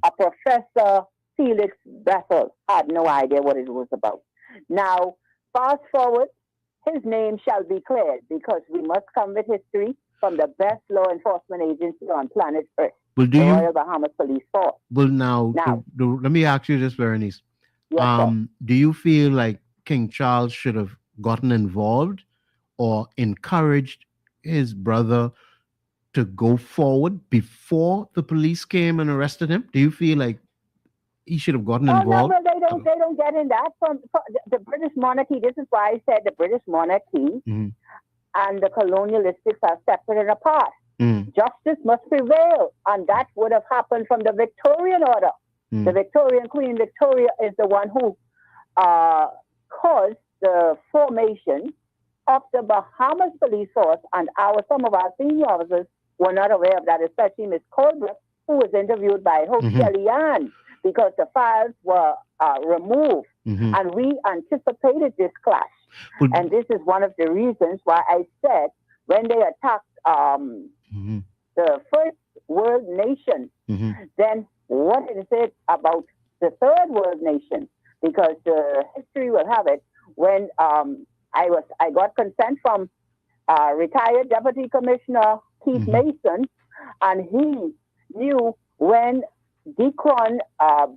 A professor, Felix Bethel, had no idea what it was about. Now, fast forward, his name shall be cleared because we must come with history from the best law enforcement agency on planet Earth, Well, the Royal Bahamas Police Force. Well, now let me ask you this, Berenice. Do you feel like King Charles should have gotten involved or encouraged his brother to go forward before the police came and arrested him? Do you feel like he should have gotten involved? No, they don't get in that. From the British monarchy, this is why I said the British monarchy and the colonialistics are separate and apart. Justice must prevail, and that would have happened from the Victorian order. The Victorian Queen Victoria is the one who caused the formation of the Bahamas Police Force, and some of our senior officers were not aware of that, especially Miss Colbert, who was interviewed by Hope Kellyanne, because the files were removed, and we anticipated this clash. And this is one of the reasons why I said when they attacked the first world nation, then what is it about the third world nation? Because the history will have it when I got consent from retired Deputy Commissioner Keith Mason, and he knew when Deacon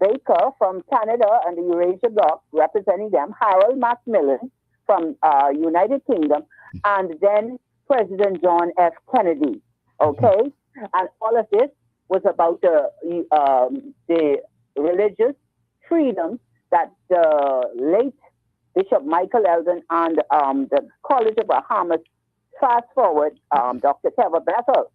Baker from Canada and the Eurasia Bloc, representing them, Harold Macmillan from United Kingdom, and then President John F. Kennedy. Okay? And all of this was about the religious freedom that the late Bishop Michael Eldon and the College of Bahamas, fast forward, Dr. Trevor Bethel,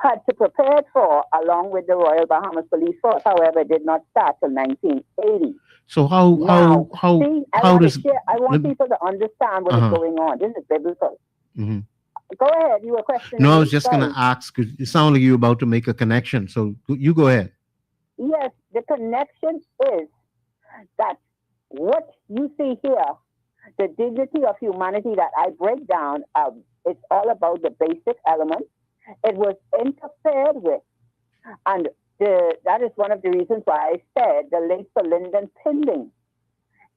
had to prepare for, along with the Royal Bahamas Police Force. However, it did not start till 1980. So I want people to understand what is going on. This is biblical. Go ahead. You were questioning. No, I was just going to ask, because it sounded like you were about to make a connection. So you go ahead. Yes, the connection is that what you see here, the dignity of humanity that I break down, it's all about the basic elements. It was interfered with. And that is one of the reasons why I said the late Sir Lyndon Pindling,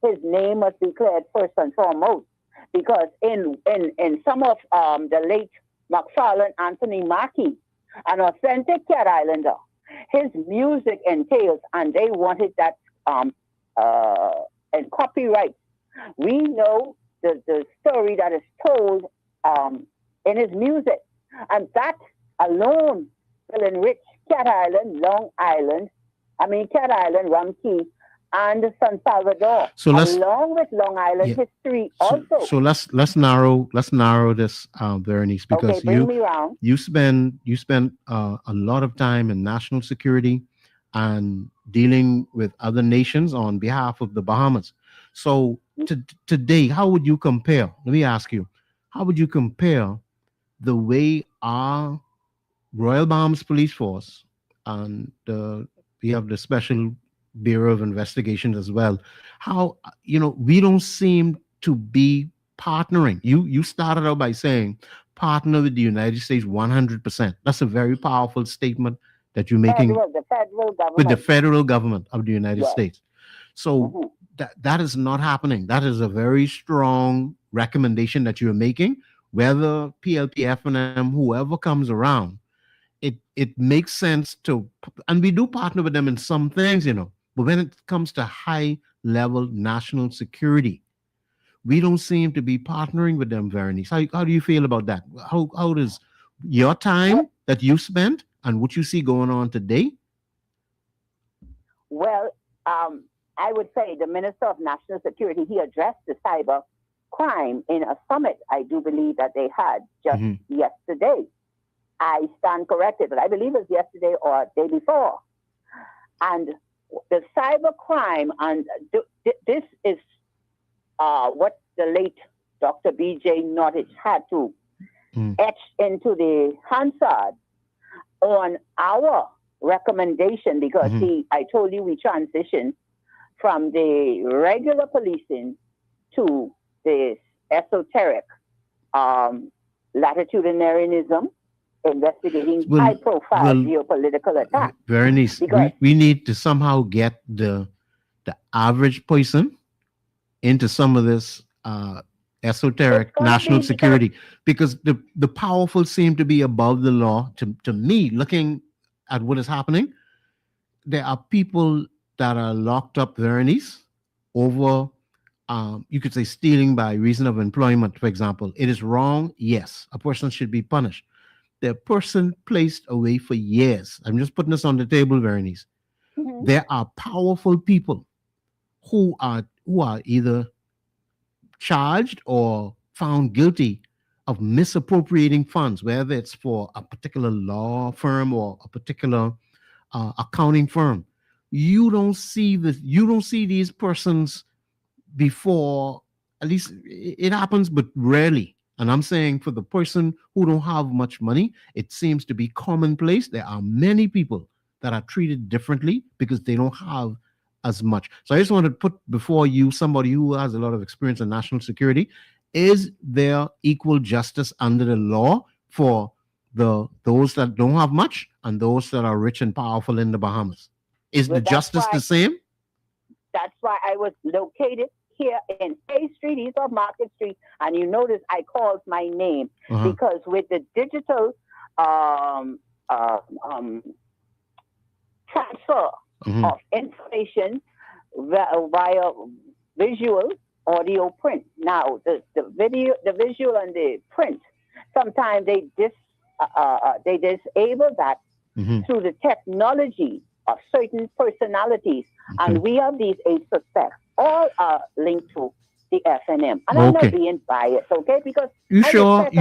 his name was declared first and foremost. Because in some of the late McFarlane Anthony Mackie, an authentic Cat Islander, his music entails, and they wanted that in copyright. We know the story that is told in his music, and that alone will enrich Cat Island, Cat Island, Rum Key, and San Salvador, along with Long Island history also. So let's narrow this, Berenice, because you spend a lot of time in national security and dealing with other nations on behalf of the Bahamas. So today, how would you compare? Let me ask you, how would you compare the way our Royal Bahamas Police Force and we have the Special Bureau of Investigations as well, how we don't seem to be partnering? You started out by saying partner with the United States 100%. That's a very powerful statement that you're making the federal government. with the federal government of the United States. So that is not happening. That is a very strong recommendation that you're making. Whether PLP, FNM, whoever comes around, it makes sense to, and we do partner with them in some things, but when it comes to high level national security, we don't seem to be partnering with them, Veronice. How do you feel about that? How does your time that you spent and what you see going on today? Well, I would say the Minister of National Security, he addressed the cyber crime in a summit, I do believe that they had just yesterday. I stand corrected, but I believe it was yesterday or day before. And the cyber crime, and this is what the late Dr. B.J. Nottage had to etch into the Hansard on our recommendation, because I told you we transitioned from the regular policing to the esoteric latitudinarianism, investigating high-profile geopolitical attacks. Veronice, we need to somehow get the average person into some of this esoteric national security, because the powerful seem to be above the law. To me, looking at what is happening, there are people that are locked up, Veronice, over you could say stealing by reason of employment, for example. It is wrong. Yes, a person should be punished. The person placed away for years. I'm just putting this on the table, Veronice. There are powerful people who are either charged or found guilty of misappropriating funds, whether it's for a particular law firm or a particular accounting firm. You don't see this. You don't see these persons before. At least it happens, but rarely. And I'm saying for the person who don't have much money, it seems to be commonplace. There are many people that are treated differently because they don't have as much. So I just want to put before you somebody who has a lot of experience in national security. Is there equal justice under the law for those that don't have much and those that are rich and powerful in the Bahamas? Is the justice the same? That's why I was located here in A Street, east of Market Street, and you notice I called my name because with the digital transfer of information via visual, audio, print. Now the visual and the print, sometimes they disable that through the technology of certain personalities, and we have these 8 suspects. All are linked to the FNM. And I'm not being biased, okay? Because I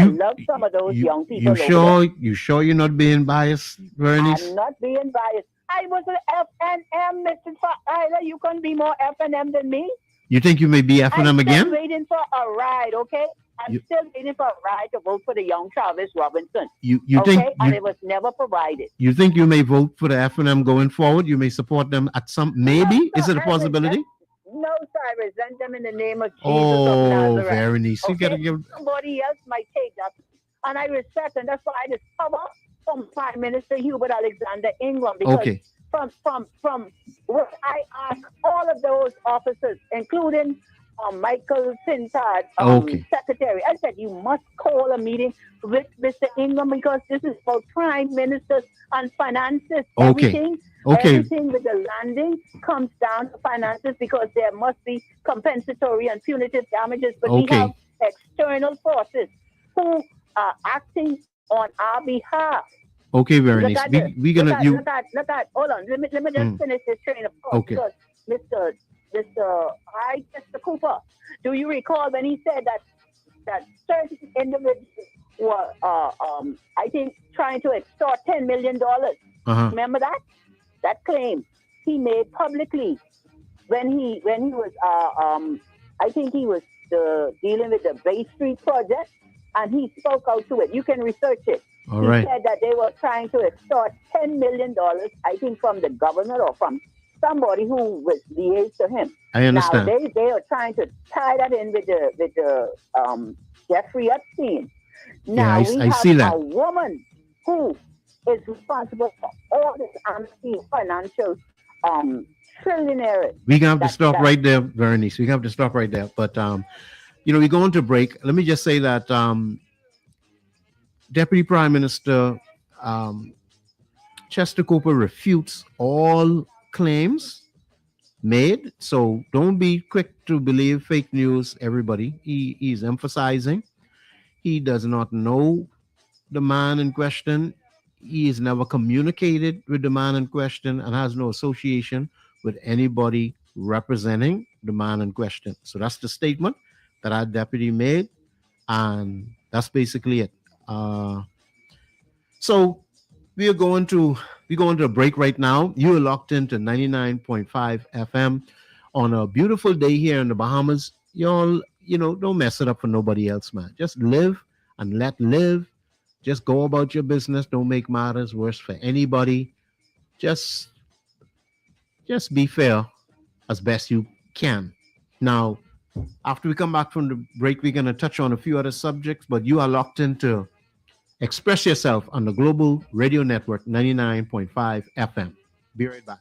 love some of those young people. You sure you're not being biased, Veronice? I'm not being biased. I was an FNM, Mr. Tyler. You couldn't be more FNM than me. You think you may be FNM again? I'm still waiting for a ride, okay? I'm still waiting for a ride to vote for the young Travis Robinson. You okay? think? And it was never provided. You think you may vote for the FNM going forward? You may support them at some, maybe? Is it a possibility? No, sir, I resent them in the name of Jesus of Nazareth. Veronice. Okay? You gotta give... Somebody else might take that. And I respect, and that's why I discover from Prime Minister Hubert Alexander Ingram, because from what I ask all of those officers, including Michael Sintard, secretary, I said, you must call a meeting with Mr. Ingram, because this is for prime ministers and finances. Everything with the landing comes down to finances, because there must be compensatory and punitive damages. But we have external forces who are acting on our behalf. Okay, Veronice. We're gonna look at. Hold on. Let me just finish this train of thought. Because Mr. Cooper, do you recall when he said that certain individuals were, I think, trying to extort $10 million? Remember that claim he made publicly when he was, I think he was dealing with the Bay Street project, and he spoke out to it. You can research it. He said that they were trying to extort $10 million, I think, from the governor or from somebody who was liaised to him. I understand. Now they are trying to tie that in with the Jeffrey Epstein. Now I see that. A woman who is responsible for all this financial trillionaires. We're gonna have to stop right there, Veronice. We have to stop right there. But we're going to break. Let me just say that Deputy Prime Minister Chester Cooper refutes all claims made. So don't be quick to believe fake news, everybody. He's emphasizing he does not know the man in question. He has never communicated with the man in question and has no association with anybody representing the man in question. So that's the statement that our deputy made, and that's basically it. So we're going to a break right now. You are locked into 99.5 FM on a beautiful day here in the Bahamas. Y'all, don't mess it up for nobody else, man. Just live and let live. Just go about your business. Don't make matters worse for anybody. Just be fair as best you can. Now, after we come back from the break, we're going to touch on a few other subjects, but you are locked into Express Yourself on the Global Radio Network 99.5 FM. Be right back.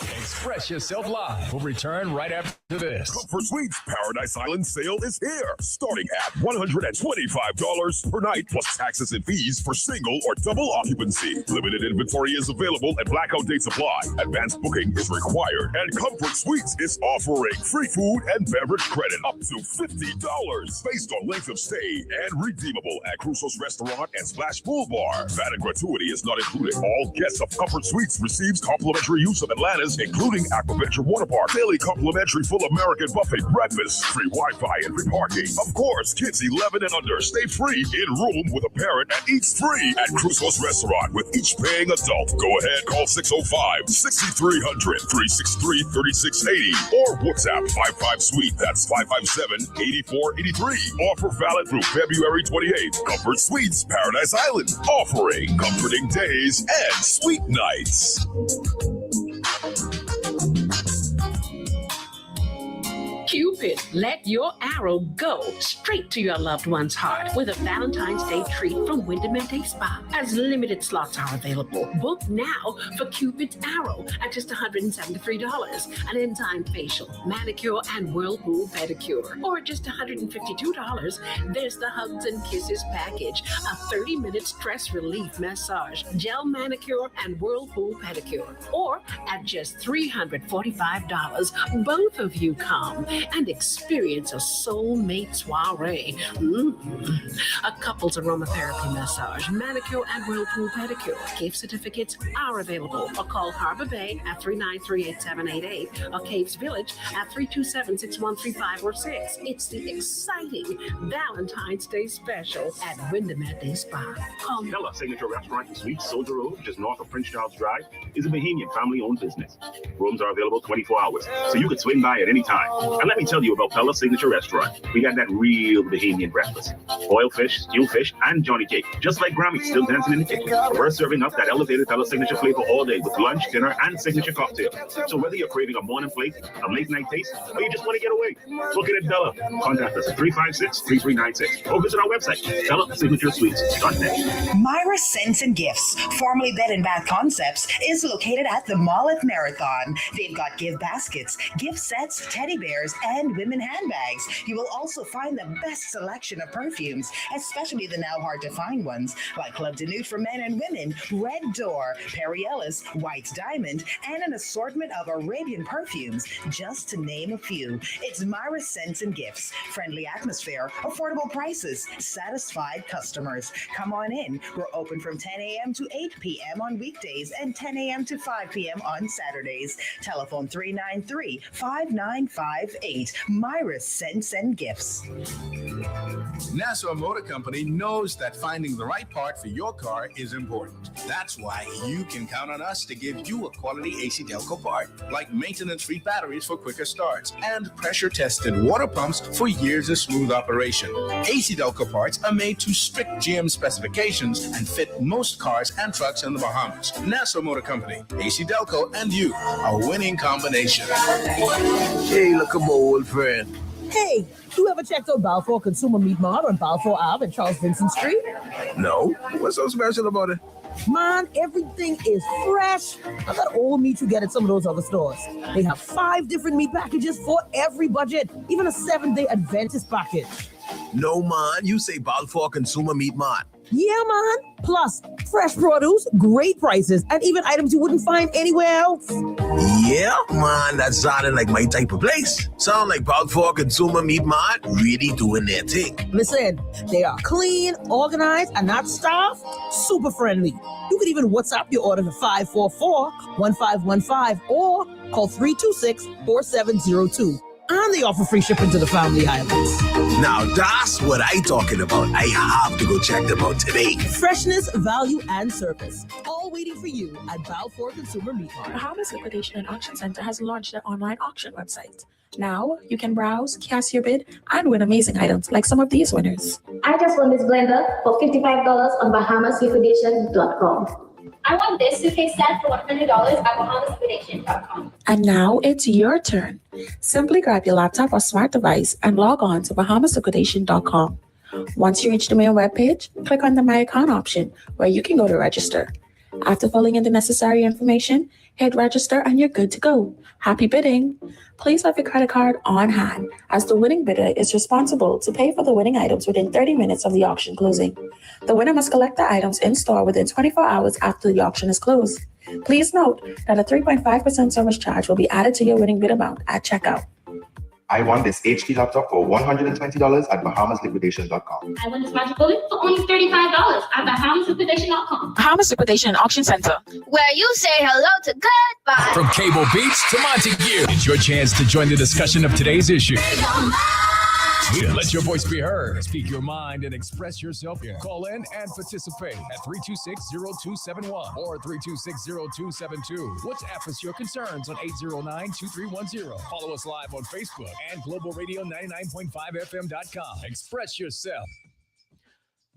Express Yourself Live will return right after this. Comfort Suites Paradise Island sale is here. Starting at $125 per night, plus taxes and fees for single or double occupancy. Limited inventory is available and blackout dates apply. Advanced booking is required. And Comfort Suites is offering free food and beverage credit up to $50 based on length of stay and redeemable at Crusoe's Restaurant and Splash Pool Bar. VAT and gratuity is not included. All guests of Comfort Suites receives complimentary use of Atlantis, including Aquaventure Water Park, daily complimentary full American buffet breakfast, free Wi-Fi and free parking. Of course, kids 11 and under stay free in room with a parent and eats free at Crusoe's Restaurant with each paying adult. Go ahead, call 605-6300-363-3680 or WhatsApp 55-SUITE. That's 557-8483. Offer valid through February 28th. Comfort Suites Paradise Island, offering comforting days and sweet nights. Cupid, let your arrow go straight to your loved one's heart with a Valentine's Day treat from Windemete Spa. As limited slots are available, book now for Cupid's Arrow at just $173. An in-time facial, manicure, and whirlpool pedicure. Or at just $152, there's the Hugs and Kisses package, a 30-minute stress relief massage, gel manicure, and whirlpool pedicure. Or at just $345, both of you come and experience a soulmate soiree. A couple's aromatherapy massage, manicure, and whirlpool pedicure. Gift certificates are available. Or call Harbor Bay at 393-8788 or Caves Village at 327-6135 or 6. It's the exciting Valentine's Day special at Windemete Spa. Call Bella Signature Restaurant and Suites, Soldier Road, just north of Prince Charles Drive, is a Bahamian family-owned business. Rooms are available 24 hours, so you can swing by at any time. And let me tell you about Bella's Signature Restaurant. We got that real Bahamian breakfast. Boiled fish, stewed fish, and Johnny cake. Just like Grammy, still dancing in the kitchen. We're serving up that elevated Bella Signature flavor all day with lunch, dinner, and signature cocktail. So whether you're craving a morning plate, a late night taste, or you just want to get away, book it at Bella. Contact us at 356-3396 or visit our website, BellaSignatureSuites.net. Myra Scents and Gifts, formerly Bed and Bath Concepts, is located at the Mall at Marathon. They've got gift baskets, gift sets, teddy bears, and women handbags. You will also find the best selection of perfumes, especially the now hard to find ones like Club de Nude for men and women, Red Door, Perry Ellis, White Diamond, and an assortment of Arabian perfumes, just to name a few. It's Myra Scents and Gifts. Friendly atmosphere, affordable prices, satisfied customers. Come on in. We're open from 10 a.m. to 8 p.m. on weekdays and 10 a.m. to 5 p.m. on Saturdays. Telephone 393-5958. Myra Scents and Gifts. Nassau Motor Company knows that finding the right part for your car is important. That's why you can count on us to give you a quality AC Delco part, like maintenance-free batteries for quicker starts and pressure-tested water pumps for years of smooth operation. AC Delco parts are made to strict GM specifications and fit most cars and trucks in the Bahamas. Nassau Motor Company, AC Delco, and you, a winning combination. Hey, look at my old friend. Hey, you ever checked out Balfour Consumer Meat Mart on Balfour Ave and Charles Vincent Street? No. What's so special about it? Man, everything is fresh. I got all meat you get at some of those other stores. They have 5 different meat packages for every budget, even a 7-day Adventist package. No, man. You say Balfour Consumer Meat Mart. Yeah, man. Plus, fresh produce, great prices, and even items you wouldn't find anywhere else. Yeah, man. That sounded like my type of place. Sound like Balfour Consumer Meat Mart really doing their thing. Listen, they are clean, organized, and that staff, super friendly. You can even WhatsApp your order to 544-1515 or call 326-4702. And they offer free shipping to the Family Islands. Now that's what I talking about. I have to go check them out today. Freshness, value, and service. All waiting for you at Balfour Consumer Meat Mart. Bahamas Liquidation and Auction Center has launched their online auction website. Now you can browse, cast your bid, and win amazing items like some of these winners. I just won this blender for $55 on BahamasLiquidation.com. I won this suitcase set for $100 at BahamasLiquidation.com. And now it's your turn. Simply grab your laptop or smart device and log on to BahamasLiquidation.com. Once you reach the main webpage, click on the My Account option where you can go to register. After filling in the necessary information, hit register and you're good to go. Happy bidding! Please have your credit card on hand as the winning bidder is responsible to pay for the winning items within 30 minutes of the auction closing. The winner must collect the items in store within 24 hours after the auction is closed. Please note that a 3.5% service charge will be added to your winning bid amount at checkout. I won this HP laptop for $120 at BahamasLiquidation.com. I won this magic bullet for only $35 at BahamasLiquidation.com. Bahamas Liquidation and Auction Center, where you say hello to goodbye. From Cable Beach to Montague, it's your chance to join the discussion of today's issue. Yeah, let your voice be heard. Speak your mind and express yourself. Yeah. Call in and participate at 326-0271 or 326-0272. WhatsApp us your concerns on 809-2310. Follow us live on Facebook and globalradio99.5fm.com. Express yourself.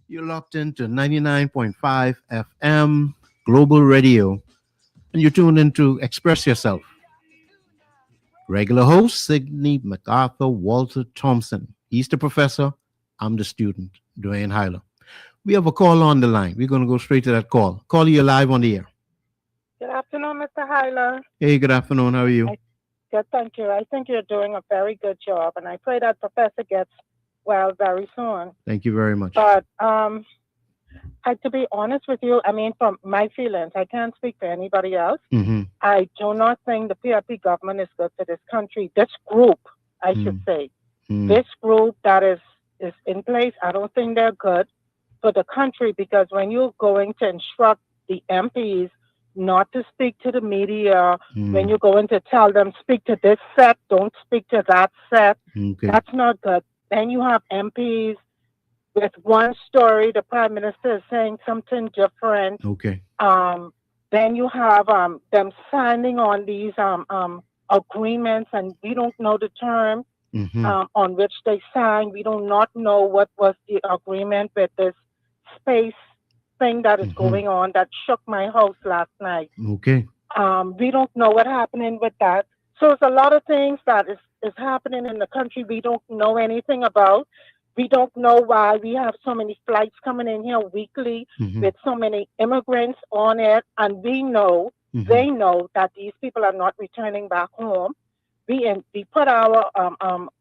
You're locked into 99.5 FM Global Radio, and you're tuned into Express Yourself. Regular host, Sidney MacArthur Walter Thompson. He's the professor. I'm the student, Dwayne Hyler. We have a call on the line. We're going to go straight to that call. Call you live on the air. Good afternoon, Mr. Hyler. Hey, good afternoon. How are you? Good, thank you. I think you're doing a very good job, and I pray that professor gets well very soon. Thank you very much. But to be honest with you, I mean, from my feelings, I can't speak for anybody else. Mm-hmm. I do not think the PRP government is good for this country. This group, I should say. This group that is in place, I don't think they're good for the country, because when you're going to instruct the MPs not to speak to the media, when you're going to tell them speak to this set, don't speak to that set, that's not good. Then you have MPs with one story, the prime minister is saying something different. Okay. Then you have them signing on these agreements, and we don't know the term on which they signed. We do not know what was the agreement with this space thing that is going on that shook my house last night. Okay. We don't know what's happening with that. So it's a lot of things that is happening in the country we don't know anything about. We don't know why we have so many flights coming in here weekly with so many immigrants on it. And we know, they know that these people are not returning back home. We put our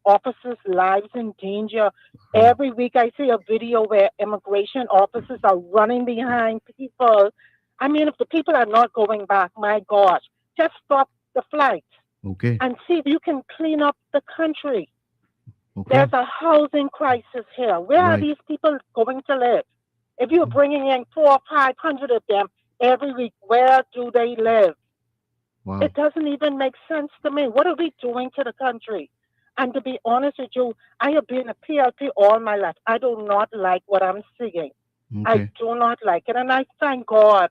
officers' lives in danger. Every week I see a video where immigration officers are running behind people. I mean, if the people are not going back, my gosh, just stop the flights. Okay. And see if you can clean up the country. Okay. There's a housing crisis here. Where are these people going to live? If you're bringing in 400 or 500 of them every week, where do they live? Wow. It doesn't even make sense to me. What are we doing to the country? And to be honest with you, I have been a PLP all my life. I do not like what I'm seeing. I do not like it. And I thank God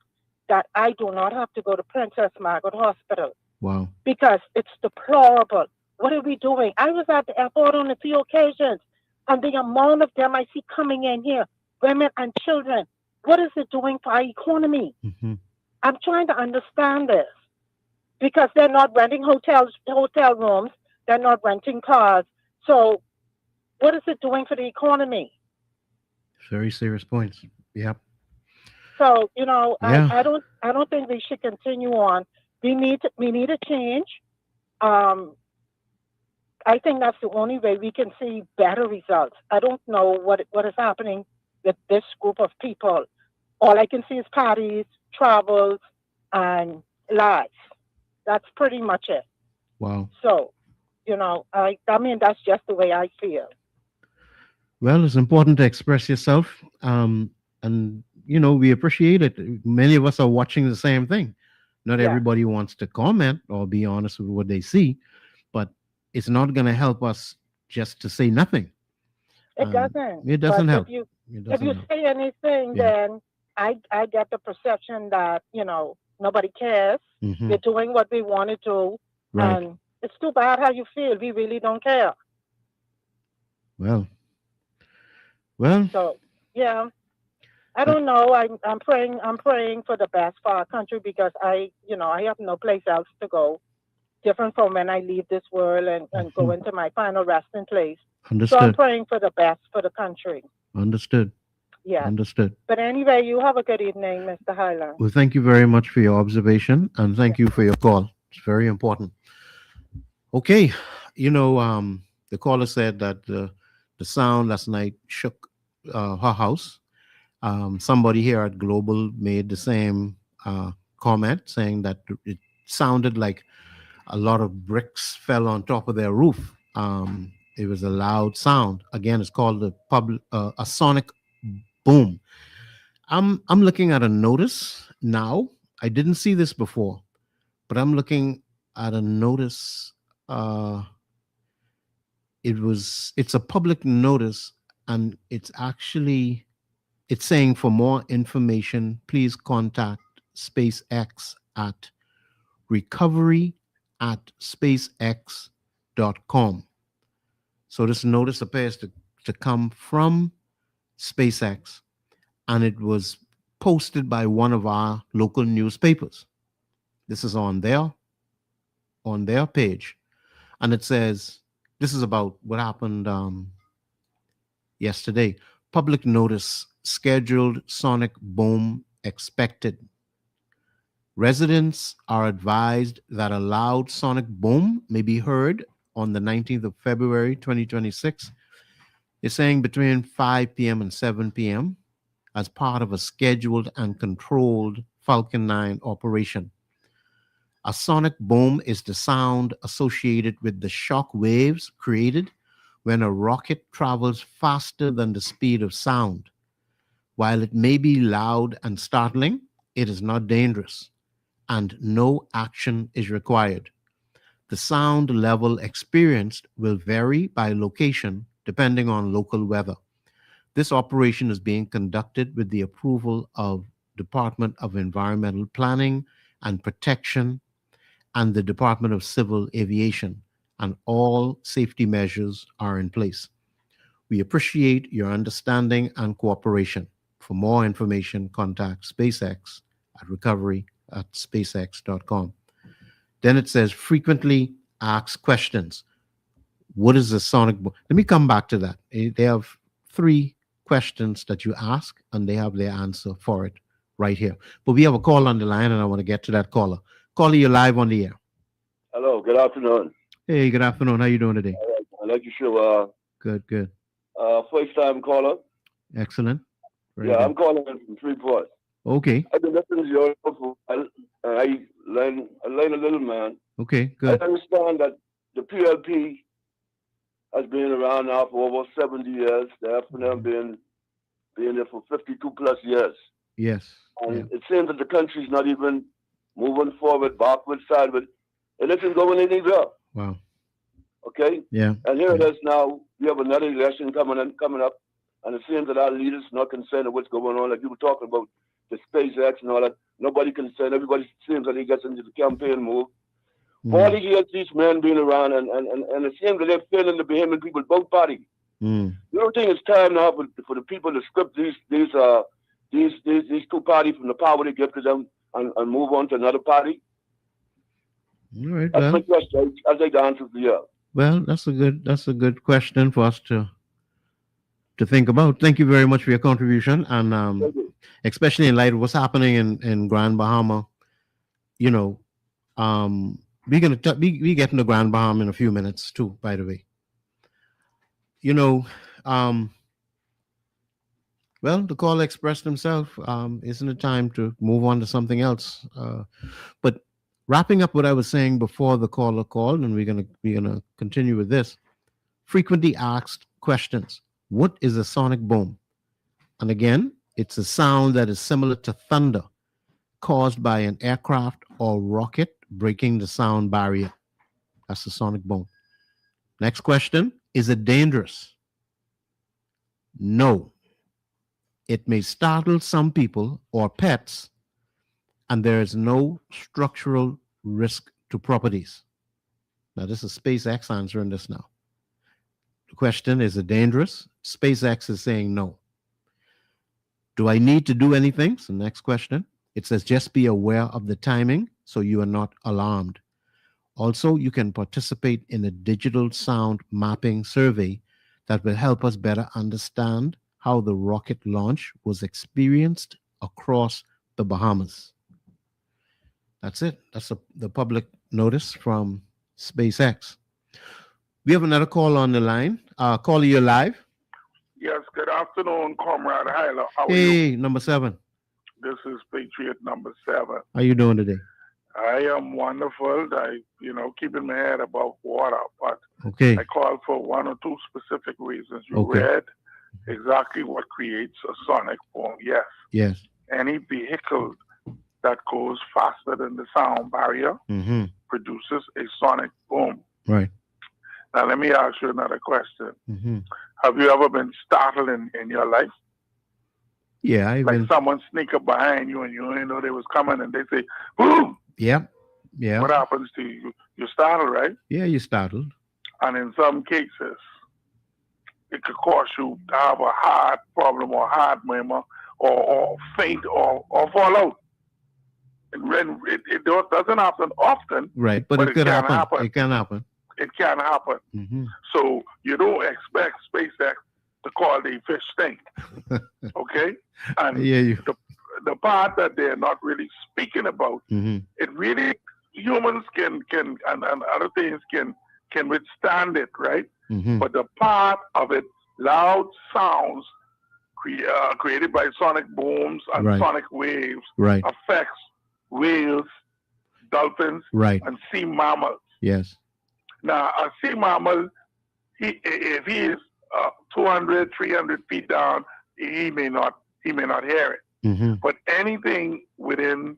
that I do not have to go to Princess Margaret Hospital. Wow. Because it's deplorable. What are we doing? I was at the airport on a few occasions, and the amount of them I see coming in here, women and children, what is it doing for our economy? I'm trying to understand this, because they're not renting hotel rooms, they're not renting cars. So what is it doing for the economy? Very serious points. Yep. So, you know, Yeah. I don't think we should continue on. We need a change. I think that's the only way we can see better results. I don't know what is happening with this group of people. All I can see is parties, travels, and lives. That's pretty much it. Wow. So, I mean, that's just the way I feel. Well, it's important to express yourself. And, we appreciate it. Many of us are watching the same thing. Not everybody wants to comment or be honest with what they see, but it's not going to help us just to say nothing. It doesn't. It doesn't help. If you say anything, then I get the perception that, nobody cares. Mhm. We're doing what we want to do. Right. And it's too bad how you feel. We really don't care. Well. So, yeah. I don't know. I'm praying for the best for our country because I have no place else to go. Different from when I leave this world and go into my final resting place. Understood. So I'm praying for the best for the country. Understood. Yeah. Understood. But anyway, you have a good evening, Mr. Highland. Well, thank you very much for your observation and thank you for your call. It's very important. Okay. The caller said that the sound last night shook her house. Somebody here at Global made the same comment saying that it sounded like a lot of bricks fell on top of their roof. It was a loud sound. Again, it's called a sonic boom. I'm looking at a notice now. I didn't see this before, but I'm looking at a notice. It's a public notice, and it's saying for more information, please contact SpaceX at recovery@spacex.com. So this notice appears to come from SpaceX, and it was posted by one of our local newspapers. This is on their page, and it says this is about what happened yesterday. Public notice: scheduled sonic boom expected. Residents are advised that a loud sonic boom may be heard on the 19th of February 2026. It's saying between 5 p.m. and 7 p.m. as part of a scheduled and controlled Falcon 9 operation. A sonic boom is the sound associated with the shock waves created when a rocket travels faster than the speed of sound. While it may be loud and startling, it is not dangerous, and no action is required. The sound level experienced will vary by location depending on local weather. This operation is being conducted with the approval of Department of Environmental Planning and Protection and the Department of Civil Aviation, and all safety measures are in place. We appreciate your understanding and cooperation. For more information, contact SpaceX at recovery@spacex.com. Then it says frequently asked questions. What is the sonic boom? Let me come back to that. They have 3 questions that you ask, and they have their answer for it right here. But we have a call on the line, and I want to get to that caller. Caller, you're live on the air. Hello, good afternoon. Hey, good afternoon. How you doing today? I like your show. Good. First time caller. Excellent. Very Yeah, good. I'm calling from Freeport. Okay. I've been listening to your show for a while, and I learn a little, man. Okay, good. I understand that the PLP has been around now for over 70 years. The FNM been there for 52 plus years. Yes. And it seems that the country's not even moving forward, backward, sideward. It isn't going anywhere. Wow. Okay? Yeah. And here it is now. We have another election coming up, and it seems that our leaders are not concerned with what's going on. Like you were talking about the SpaceX and all that. Nobody concerned. Everybody seems that he gets into the campaign move. 40 years these men being around, and it seems that they're failing to behave in people, both parties. You don't think it's time now for the people to script these two parties from the power they give to them and move on to another party? All right. That's my question. I'll take the answer for you. Well, that's a good question for us to think about. Thank you very much for your contribution, and especially in light of what's happening in Grand Bahama. we're gonna we getting the Grand Baham in a few minutes too. By the way, well, the caller expressed himself. Isn't it time to move on to something else? But wrapping up what I was saying before the caller called, and we're gonna continue with this. Frequently asked questions. What is a sonic boom? And again, it's a sound that is similar to thunder caused by an aircraft or rocket breaking the sound barrier. That's the sonic boom. Next question. Is it dangerous? No. It may startle some people or pets, and there is no structural risk to properties. Now, this is SpaceX answering this now. The question, is it dangerous? SpaceX is saying no. Do I need to do anything? So next question. It says just be aware of the timing so you are not alarmed. Also, you can participate in a digital sound mapping survey that will help us better understand how the rocket launch was experienced across the Bahamas. That's it. That's the public notice from SpaceX. We have another call on the line. Caller, you're live. Yes, good afternoon, Comrade Hyler. How are you? Hey, number 7. This is Patriot number 7. How you doing today? I am wonderful. Keeping my head above water, but okay. I called for one or two specific reasons. You read exactly what creates a sonic boom. Yes. Yes. Any vehicle that goes faster than the sound barrier produces a sonic boom. Right. Now, let me ask you another question. Mm-hmm. Have you ever been startled in your life? Yeah, someone sneak up behind you and you didn't know they was coming and they say, boom! Yeah. Yeah. What happens to you? You're startled, right? Yeah, you're startled. And in some cases, it could cause you to have a heart problem or heart murmur or faint or fall out. And it doesn't happen often. Right, but it could can happen. It can happen. It can happen. Mm-hmm. So you don't expect SpaceX to call the fish stink. Okay? And the part that they're not really speaking about, it really, humans can and other things can withstand it, right? But the part of it, loud sounds created by sonic booms and sonic waves affects whales, dolphins, and sea mammals. Yes. Now, a sea mammal, if he is 200, 300 feet down, he may not hear it. But anything within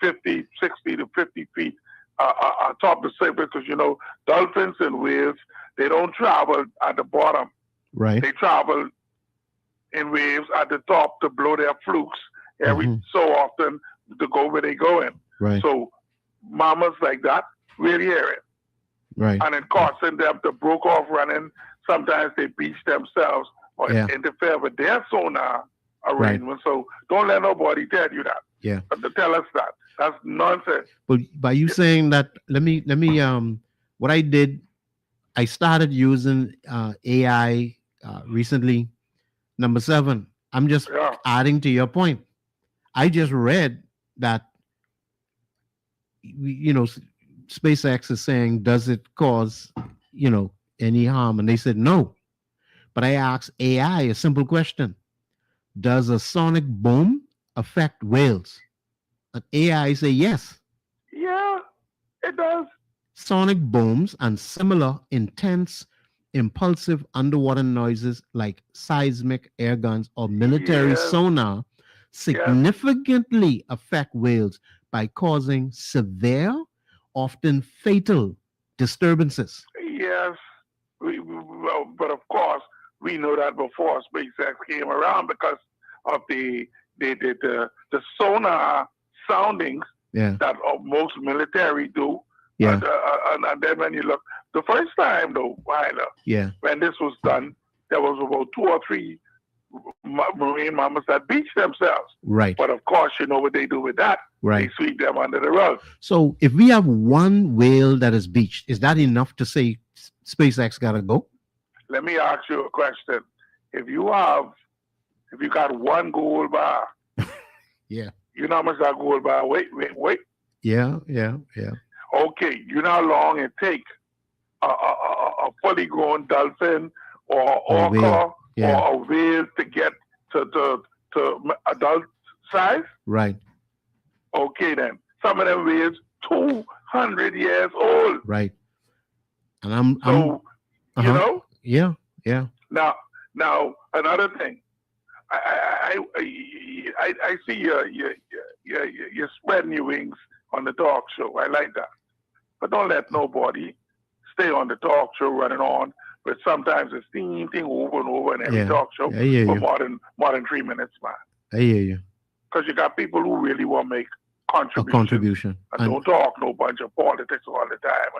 50, 60 to 50 feet atop the surface, because dolphins and whales, they don't travel at the bottom. Right. They travel in waves at the top to blow their flukes every so often to go where they go in. Right. So mammals like that will hear it. Right. And it causing them to broke off running. Sometimes they beach themselves or interfere with their sonar arrangement. So don't let nobody tell you that. Yeah. But to tell us that. That's nonsense. But by you saying that, let me what I did, I started using AI recently. Number 7. I'm just adding to your point. I just read that SpaceX is saying, does it cause, any harm? And they said no. But I asked AI a simple question. Does a sonic boom affect whales? And AI say yes. Yeah, it does. Sonic booms and similar intense, impulsive underwater noises like seismic air guns or military sonar significantly affect whales by causing severe, often fatal disturbances. Yes, but of course we know that before SpaceX came around because of the sonar soundings that most military do. Yeah. And then when you look, the first time though, when this was done, there was about 2 or 3 marine mammals that beached themselves. Right. But of course, you know what they do with that. Right. They sweep them under the rug. So if we have one whale that is beached, is that enough to say SpaceX gotta go? Let me ask you a question. If you got one gold bar, yeah. You know how much that gold bar weight? Yeah. Okay, you know how long it takes a fully grown dolphin or orca or a whale to get to adult size? Right. Okay, then. Some of them whales 200 years old. Right. And you know? Yeah. Now another thing. I see you're spreading your wings on the talk show. I like that. But don't let nobody stay on the talk show running on. But sometimes it's the same thing over and over in every talk show for more than 3 minutes, man. I hear you. Because you got people who really want to make a contribution. And don't talk no bunch of politics all the time.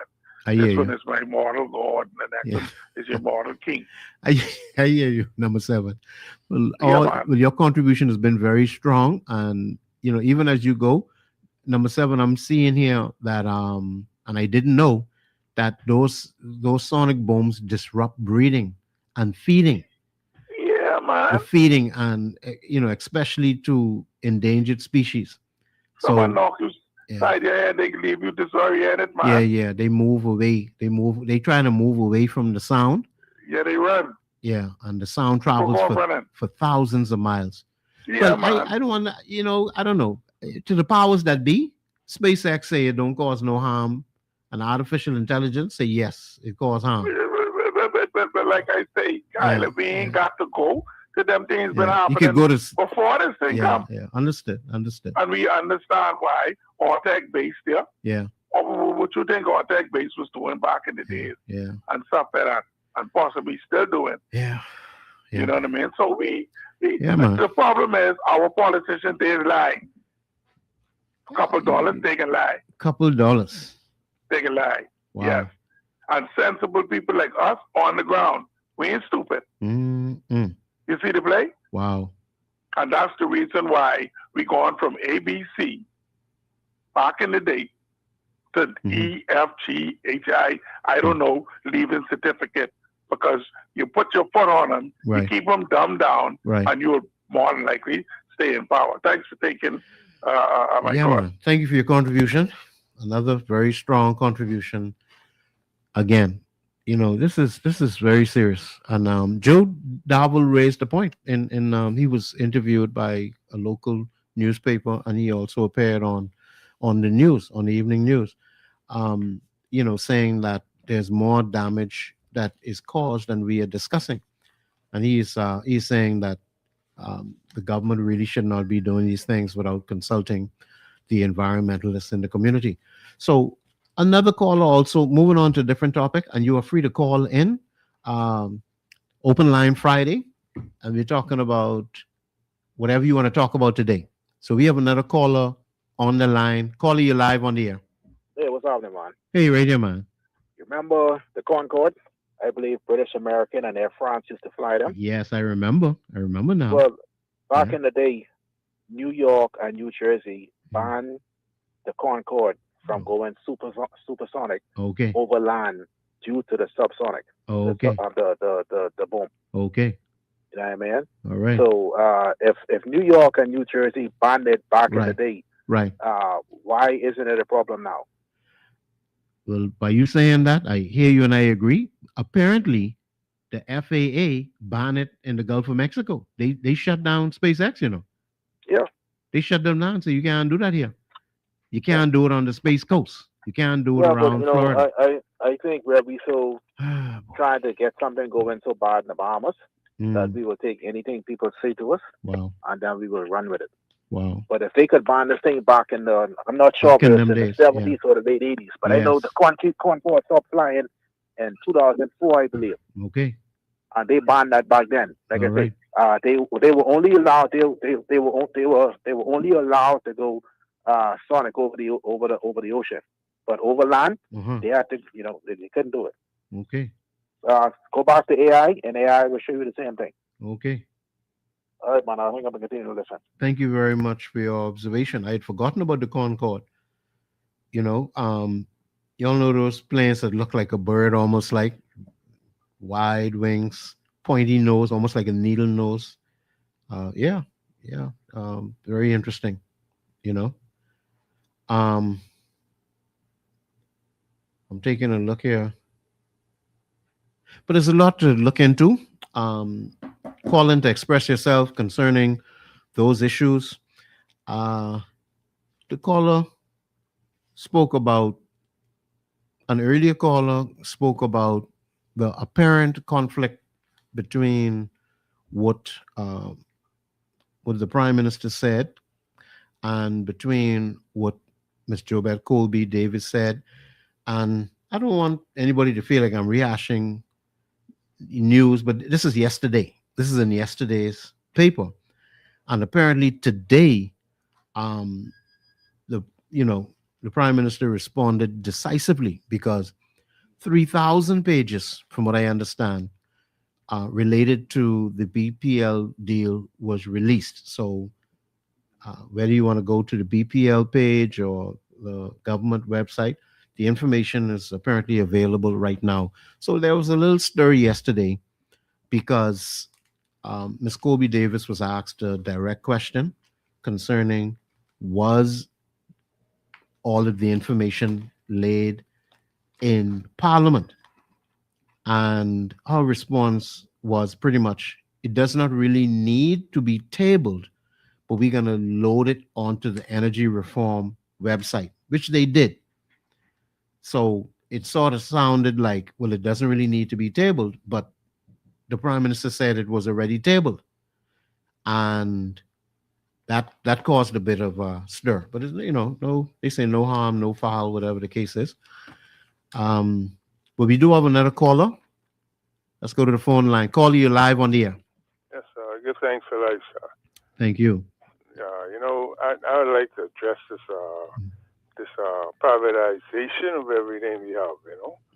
And this one is my mortal God, and the next one is your mortal king. I hear you, number 7. Well, your contribution has been very strong, and even as you go, number 7, I'm seeing here that and I didn't know that those sonic booms disrupt breeding and feeding. Yeah, man. Feeding and especially to endangered species. Someone knock you side your head, they leave you disoriented, man. Yeah. They move away. They trying to move away from the sound. Yeah, they run. Yeah, and the sound travels for thousands of miles. Yeah, but man. I don't want to, I don't know. To the powers that be, SpaceX say it don't cause no harm, and artificial intelligence say yes, it causes harm. But like I say, Kyle, we ain't got to go to them things been happening you could go to, before this thing come. Yeah, understood. And we understand why Ortec base there. Yeah. What you think Ortec base was doing back in the days. Yeah. And stuff like that. And possibly still doing. Yeah. You know what I mean? So man. The problem is our politicians, they lie. Couple dollars, they can lie. Couple dollars. They can lie. Wow. Yes. And sensible people like us on the ground, we ain't stupid. You see the play? Wow. And that's the reason why we gone from ABC back in the day to EFGHI, I don't know, leaving certificate, because you put your foot on them, you keep them dumbed down, and you'll more than likely stay in power. Thanks for taking my call. Man. Thank you for your contribution. Another very strong contribution. Again, this is very serious. And Joe Darvel raised a point. In he was interviewed by a local newspaper, and he also appeared on the news, on the evening news, saying that there's more damage that is caused than we are discussing. And he's saying that the government really should not be doing these things without consulting the environmentalists in the community. So another caller also, moving on to a different topic, and you are free to call in. Open line Friday, and we're talking about whatever you want to talk about today. So we have another caller on the line. Caller, you live on the air. Hey, what's happening, man? Hey, radio man. You remember the Concorde? I believe British American and Air France used to fly them. Yes, I remember. I remember now. Well, back in the day, New York and New Jersey banned the Concorde from going supersonic over land due to the subsonic. The boom. Okay. You know what I mean? All right. So if New York and New Jersey banned it back in the day, why isn't it a problem now? Well, by you saying that, I hear you and I agree. Apparently, the FAA banned it in the Gulf of Mexico. They shut down SpaceX, Yeah. They shut them down, so you can't do that here. You can't do it on the Space Coast. You can't do it around Florida. I think where we so trying to get something going so bad in the Bahamas that we will take anything people say to us and then we will run with it. Wow. But if they could ban this thing back in the, I'm not sure if it's in the 70s or the late 80s, but I know the Concorde stopped flying in 2004, I believe. Okay. And they banned that back then. Like I said, they were only allowed they were only allowed to go sonic over the ocean, but over land they had to they couldn't do it. Okay. Go back to AI, and AI will show you the same thing. Okay. All right, man. I think I'm gonna continue to listen. Thank you very much for your observation. I had forgotten about the Concorde. You all know those planes that look like a bird, almost like wide wings, pointy nose, almost like a needle nose. Very interesting. I'm taking a look here. But there's a lot to look into. Call in to express yourself concerning those issues. The caller spoke about, an earlier caller spoke about the apparent conflict between what the Prime Minister said and between what Ms. Jobette Colby Davis said. And I don't want anybody to feel like I'm rehashing news, but this is yesterday. This is in yesterday's paper. And apparently today, the Prime Minister responded decisively because 3,000 pages, from what I understand, related to the BPL deal was released. So whether you want to go to the BPL page or the government website, the information is apparently available right now. So there was a little stir yesterday because Ms. Colby Davis was asked a direct question concerning, was all of the information laid in Parliament? And her response was pretty much, it does not really need to be tabled, but we're going to load it onto the energy reform website, which they did. So it sort of sounded like, well, it doesn't really need to be tabled, but the Prime Minister said it was already tabled. And that caused a bit of a stir. But, no, they say no harm, no foul, whatever the case is. But we do have another caller. Let's go to the phone line. Call you live on the air. Yes, good thanks for life, sir. Thank you. I would like to address this privatization of everything we have,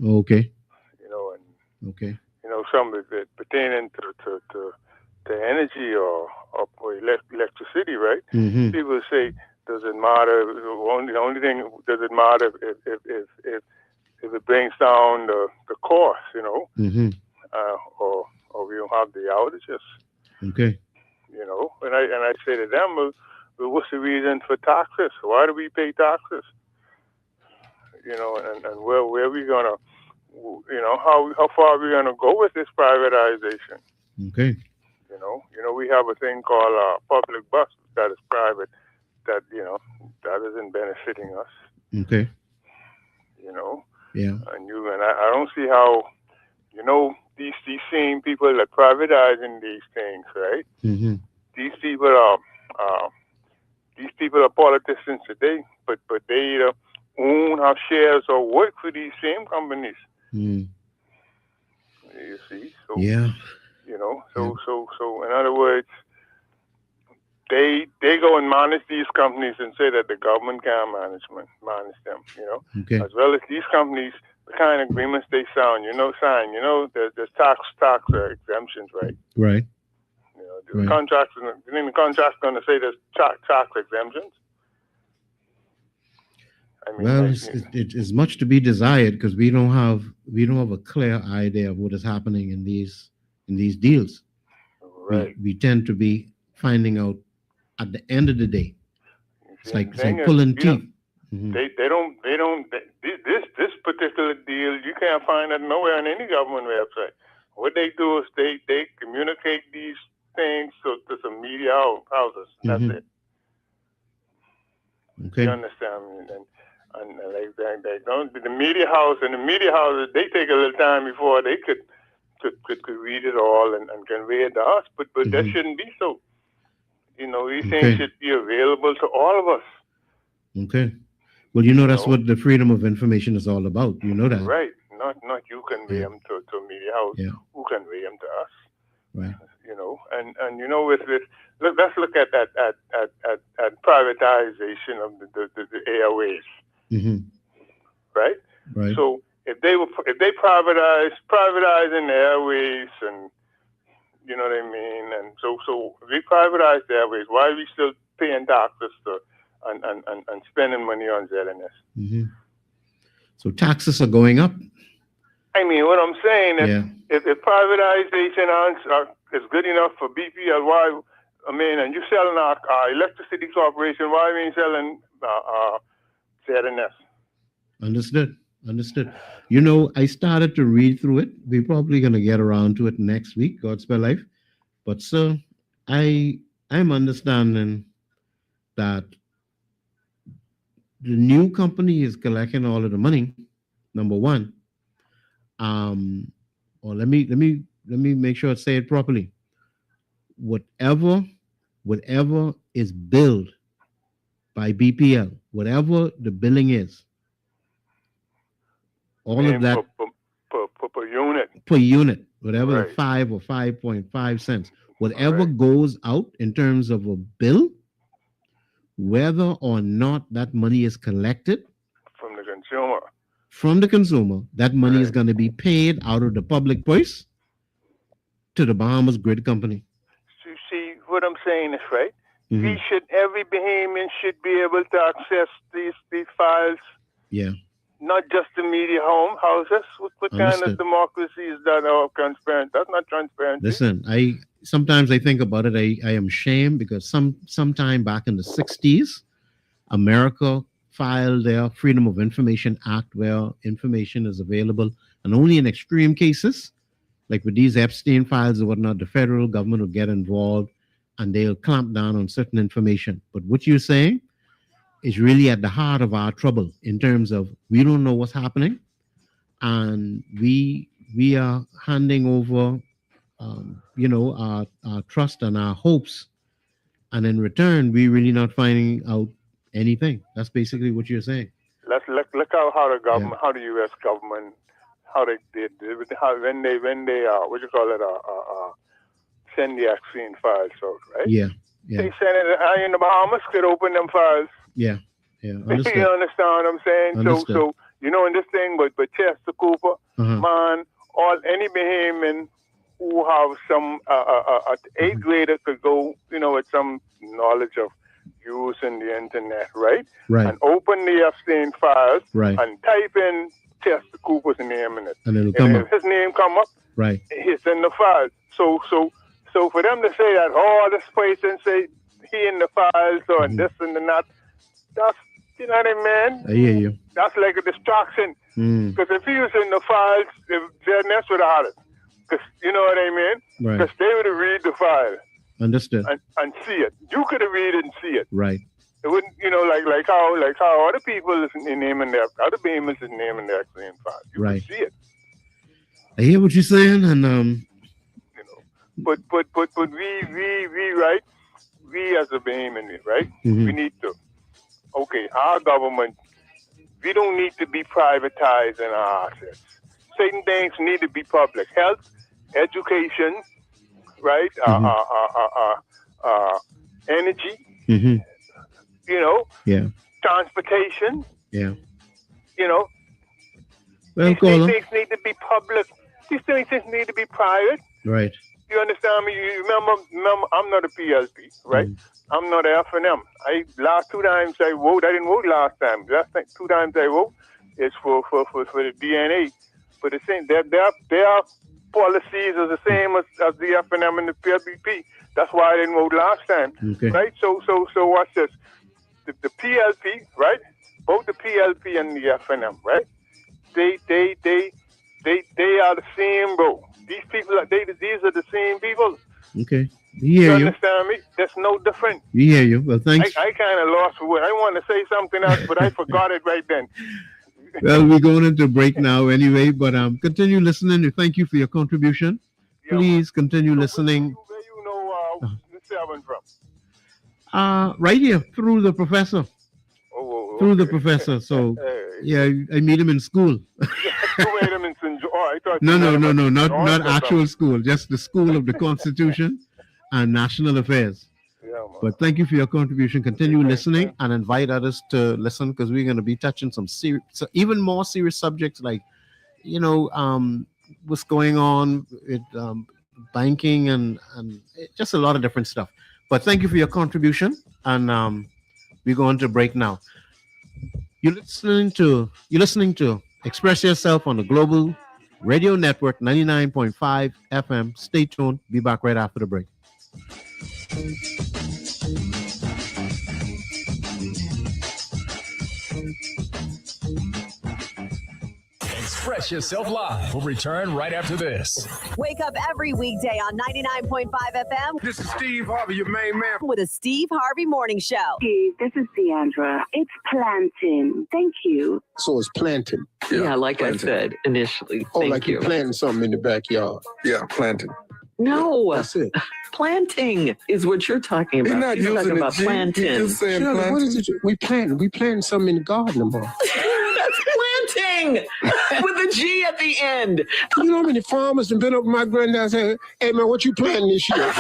Okay. And okay. Some of it pertaining to energy or electricity, right? Mm-hmm. People say, does it matter? The only thing, does it matter if it brings down the cost, Mm-hmm. or we don't have the outages, Okay. And I say to them, well, what's the reason for taxes? Why do we pay taxes? And where are we gonna, how far are we gonna go with this privatization? Okay. We have a thing called public bus that is private, that that isn't benefiting us. Okay. Yeah. And I don't see how, these same people that privatizing these things, right? Mm-hmm. These people are politicians today, but they either own, have shares, or work for these same companies. Mm. You see? So, yeah. So in other words, they go and manage these companies and say that the government can't manage them, Okay. As well as these companies, the kind of agreements they sign, there's tax exemptions, right? Right. The Right. contracts, the contract's going to say there's tax exemptions. Well, it is much to be desired because we don't have a clear idea of what is happening in these deals. Right. We tend to be finding out at the end of the day. It's like pulling teeth. Mm-hmm. This particular deal, you can't find it nowhere on any government website. What they do is they communicate these things to some media houses. That's Mm-hmm. it. Okay. You understand? And they don't. The media houses, they take a little time before they could read it all and convey it to us. But Mm-hmm. that shouldn't be so. These things should be available to all of us. Okay. Well, that's what the freedom of information is all about. You know that. Right. Not you convey them to a media house. Yeah. Who convey them to us? Right. Let's look at privatization of the airways. Mm-hmm. Right. Right. So if they privatizing the airways, and you know what I mean, and so if we privatize the airways, why are we still paying taxes and spending money on ZNS? Mm-hmm. So taxes are going up. I mean, what I'm saying is, if privatization is good enough for BPL, why? And you're selling our electricity corporation, why are we selling ZNS? Understood. Understood. You know, I started to read through it. We're probably going to get around to it next week, God spare life. But sir, I'm understanding that the new company is collecting all of the money. Number one, or let me make sure I say it properly. Whatever is billed by BPL, whatever the billing is, all of that per unit, whatever the 5 or 5.5 cents, whatever goes out in terms of a bill, whether or not that money is collected from the consumer, that money is going to be paid out of the public purse to the Bahamas Grid Company. So you see what I'm saying is right. Every Bahamian should be able to access these files. Yeah. Not just the media houses. What kind of democracy is that? Or transparent? That's not transparent. Listen, sometimes I think about it. I am ashamed because sometime back in the 60s, America filed their Freedom of Information Act where information is available, and only in extreme cases, like with these Epstein files or whatnot, the federal government will get involved and they'll clamp down on certain information. But what you're saying is really at the heart of our trouble in terms of we don't know what's happening, and we are handing over, our trust and our hopes, and in return, we really not finding out anything. That's basically what you're saying. Look how the government, how the U.S. government, how they did when they what you call it, send the vaccine files out, right? Yeah. They send it in the Bahamas could open them files. Yeah. Understood. You understand what I'm saying? Understood. So in this thing, but Chester Cooper, man, any Bahamian who have some 8th grader could go, with some knowledge of using the internet, right? And open the Epstein files, and type in Chester Cooper's name in it. And it'll come up. If his name come up, it's in the files. So for them to say that, this person say he in the files or this and that, that's, you know what I mean? I hear you. That's like a distraction. Because if he was in the files, that's what I had it. Because you know what I mean? Right. Because they would have read the file. Understood. And see it. You could have read it and see it. Right. It wouldn't, like how other people is naming their other Bahamians is naming their same file. You could see it. I hear what you're saying, and but we right? We as a Bahamian, right? We need to. Okay, our government, we don't need to be privatizing our assets. Certain things need to be public. Health, education, right? Energy, transportation, these things need to be public. These things need to be private. Right. You understand me? You remember, I'm not a PLP, right? I'm not a F&M. Last 2 times I vote. I didn't vote last time. Last 2 times I vote is for the DNA. But the same, their policies are the same as the F&M and the PLP. That's why I didn't vote last time, right? So watch this. The PLP, right? Both the PLP and the F&M, right? They are the same, bro. These people, these are the same people. Okay. You understand me? That's no different. We hear you. Well, thanks. I kind of lost for what I wanted to say something else, but I forgot it right then. Well, we're going into break now anyway, but continue listening. Thank you for your contribution. Please continue listening. Where you know the 7 from? Right here, through the professor. Through the professor. So, I meet him in school. No, not actual school, just the School of the Constitution and National Affairs. But thank you for your contribution. Continue listening and invite others to listen, because we're going to be touching some even more serious subjects like, what's going on with banking and just a lot of different stuff. But thank you for your contribution, and we're going to break now. You're listening to Express Yourself on the Global Radio Network 99.5 FM. Stay tuned. Be back right after the break. Express Yourself Live will return right after this. Wake up every weekday on 99.5 FM. This is Steve Harvey, your main man. With a Steve Harvey Morning Show. Steve, this is Deandra. It's planting. Thank you. So it's planting. Yeah, like planting. I said initially. Oh, like you're planting something in the backyard. Yeah, planting. No, that's it. Planting is what you're talking about. You're not you're using talking about planting. You're just saying planting. What is it? We planting something in the garden tomorrow. That's planting with a G at the end. You know how many farmers have been up my granddad said, "Hey man, what you planting this year?"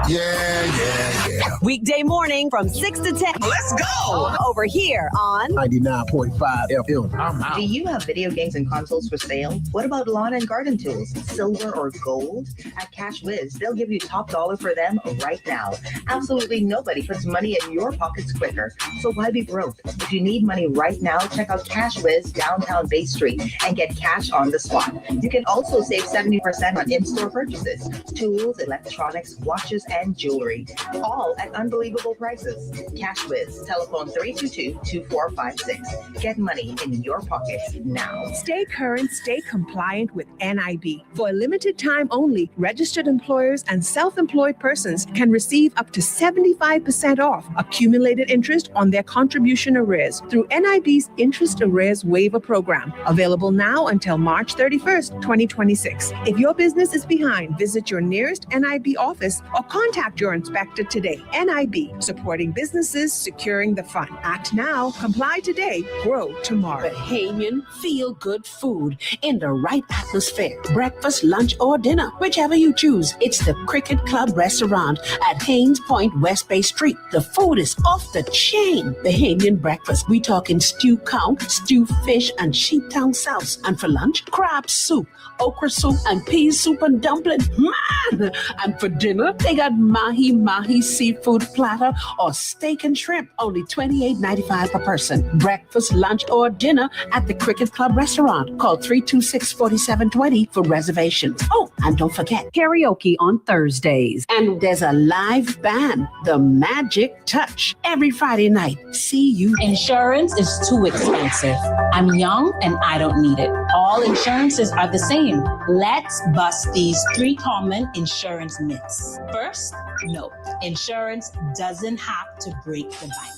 Yeah. Weekday morning from 6 to 10. Let's go. Over here on 99.5 FM. Do you have video games and consoles for sale? What about lawn and garden tools, silver or gold? At Cash Whiz, they'll give you top dollar for them right now. Absolutely nobody puts money in your pockets quicker. So why be broke? If you need money right now, check out Cash Whiz downtown Bay Street and get cash on the spot. You can also save 70% on in-store purchases, tools, electronics, watches, and jewelry, all at unbelievable prices. Cash Whiz, telephone 322-2456. Get money in your pocket now. Stay current, stay compliant with NIB. For a limited time only, registered employers and self-employed persons can receive up to 75% off accumulated interest on their contribution arrears through NIB's Interest Arrears Waiver Program, available now until March 31st, 2026. If your business is behind, visit your nearest NIB office or contact your inspector today. NIB, supporting businesses, securing the fund. Act now, comply today, grow tomorrow. Bahamian feel-good food in the right atmosphere. Breakfast, lunch, or dinner, whichever you choose. It's the Cricket Club Restaurant at Haynes Point, West Bay Street. The food is off the chain. Bahamian breakfast. We talking stew cow, stew fish, and sheeptown sauce. And for lunch, crab soup, okra soup, and pea soup and dumpling. Man! And for dinner, they got mahi seafood platter or steak and shrimp, only $28.95 per person. Breakfast, lunch, or dinner at the Cricket Club Restaurant. Call 326-4720 for reservations. Oh, and don't forget, karaoke on Thursdays. And there's a live band, The Magic Touch, every Friday night. See you. Insurance is too expensive. I'm young and I don't need it. All insurances are the same. Let's bust these 3 common insurance myths. First, no, insurance doesn't have to break the bank.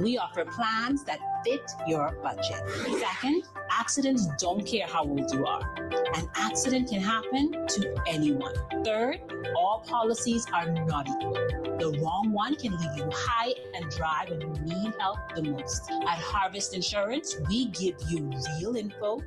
We offer plans that fit your budget. Second, accidents don't care how old you are. An accident can happen to anyone. Third, all policies are not equal. The wrong one can leave you high and dry when you need help the most. At Harvest Insurance, we give you real info,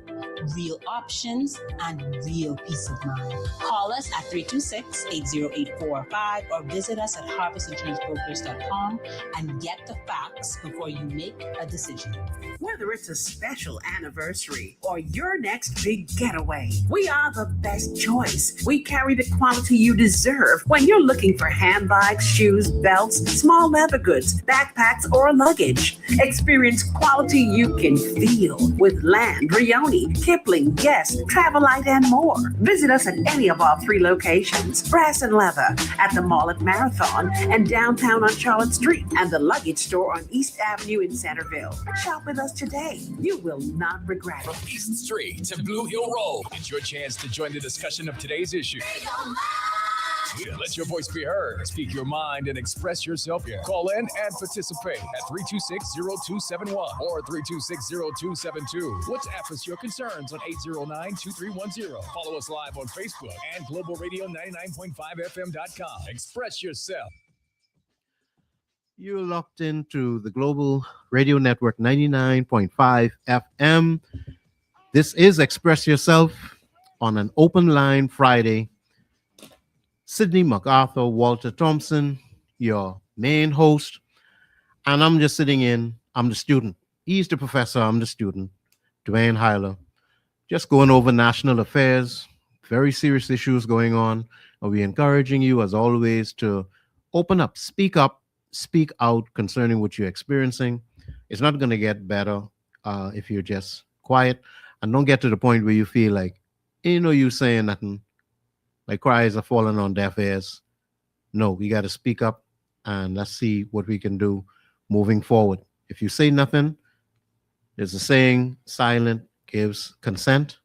real options, and real peace of mind. Call us at 326-808-405 or visit us at harvestinsurancebrokers.com and get the facts before you make a decision. Whether it's a special anniversary or your next big getaway, we are the best choice. We carry the quality you deserve when you're looking for handbags, shoes, belts, small leather goods, backpacks, or luggage. Experience quality you can feel with Land, Rioni, Kipling, Guest, Travelite, and more. Visit us at any of our 3 locations: Brass and Leather at the Mall at Marathon and downtown on Charlotte Street, and the Luggage Store on East Avenue in Centerville. Shop with us today. You will not regret it. From East Street to Blue Hill Road, it's your chance to join the discussion of today's issue. Yeah, let your voice be heard. Speak your mind and express yourself here. Call in and participate at 326-0271 or 326-0272. WhatsApp us your concerns on 809-2310. Follow us live on Facebook and globalradio99.5fm.com. Express yourself. You're locked into the Global Radio Network 99.5 FM. This is Express Yourself on an open line Friday. Sidney, MacArthur, Walter Thompson, your main host. And I'm just sitting in. I'm the student. He's the professor. I'm the student. Dwayne Hyler. Just going over national affairs. Very serious issues going on. And we're encouraging you, as always, to open up, speak out concerning what you're experiencing. It's not going to get better if you're just quiet. And don't get to the point where you feel like, you saying nothing. Like cries are falling on deaf ears. No, we got to speak up and let's see what we can do moving forward. If you say nothing, There's a saying, silent gives consent.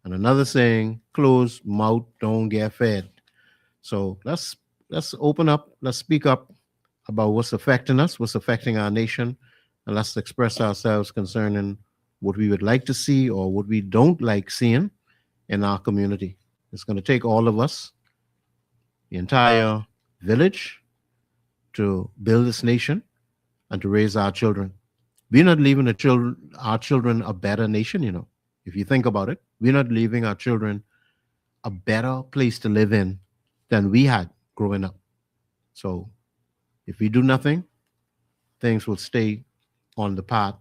And another saying, closed mouth don't get fed. So let's open up, let's speak up about what's affecting us, what's affecting our nation, and let's express ourselves concerning what we would like to see or what we don't like seeing in our community. It's going to take all of us, the entire village, to build this nation and to raise our children. We're not leaving our children a better nation, you know. If you think about it, we're not leaving our children a better place to live in than we had growing up. So if we do nothing, things will stay on the path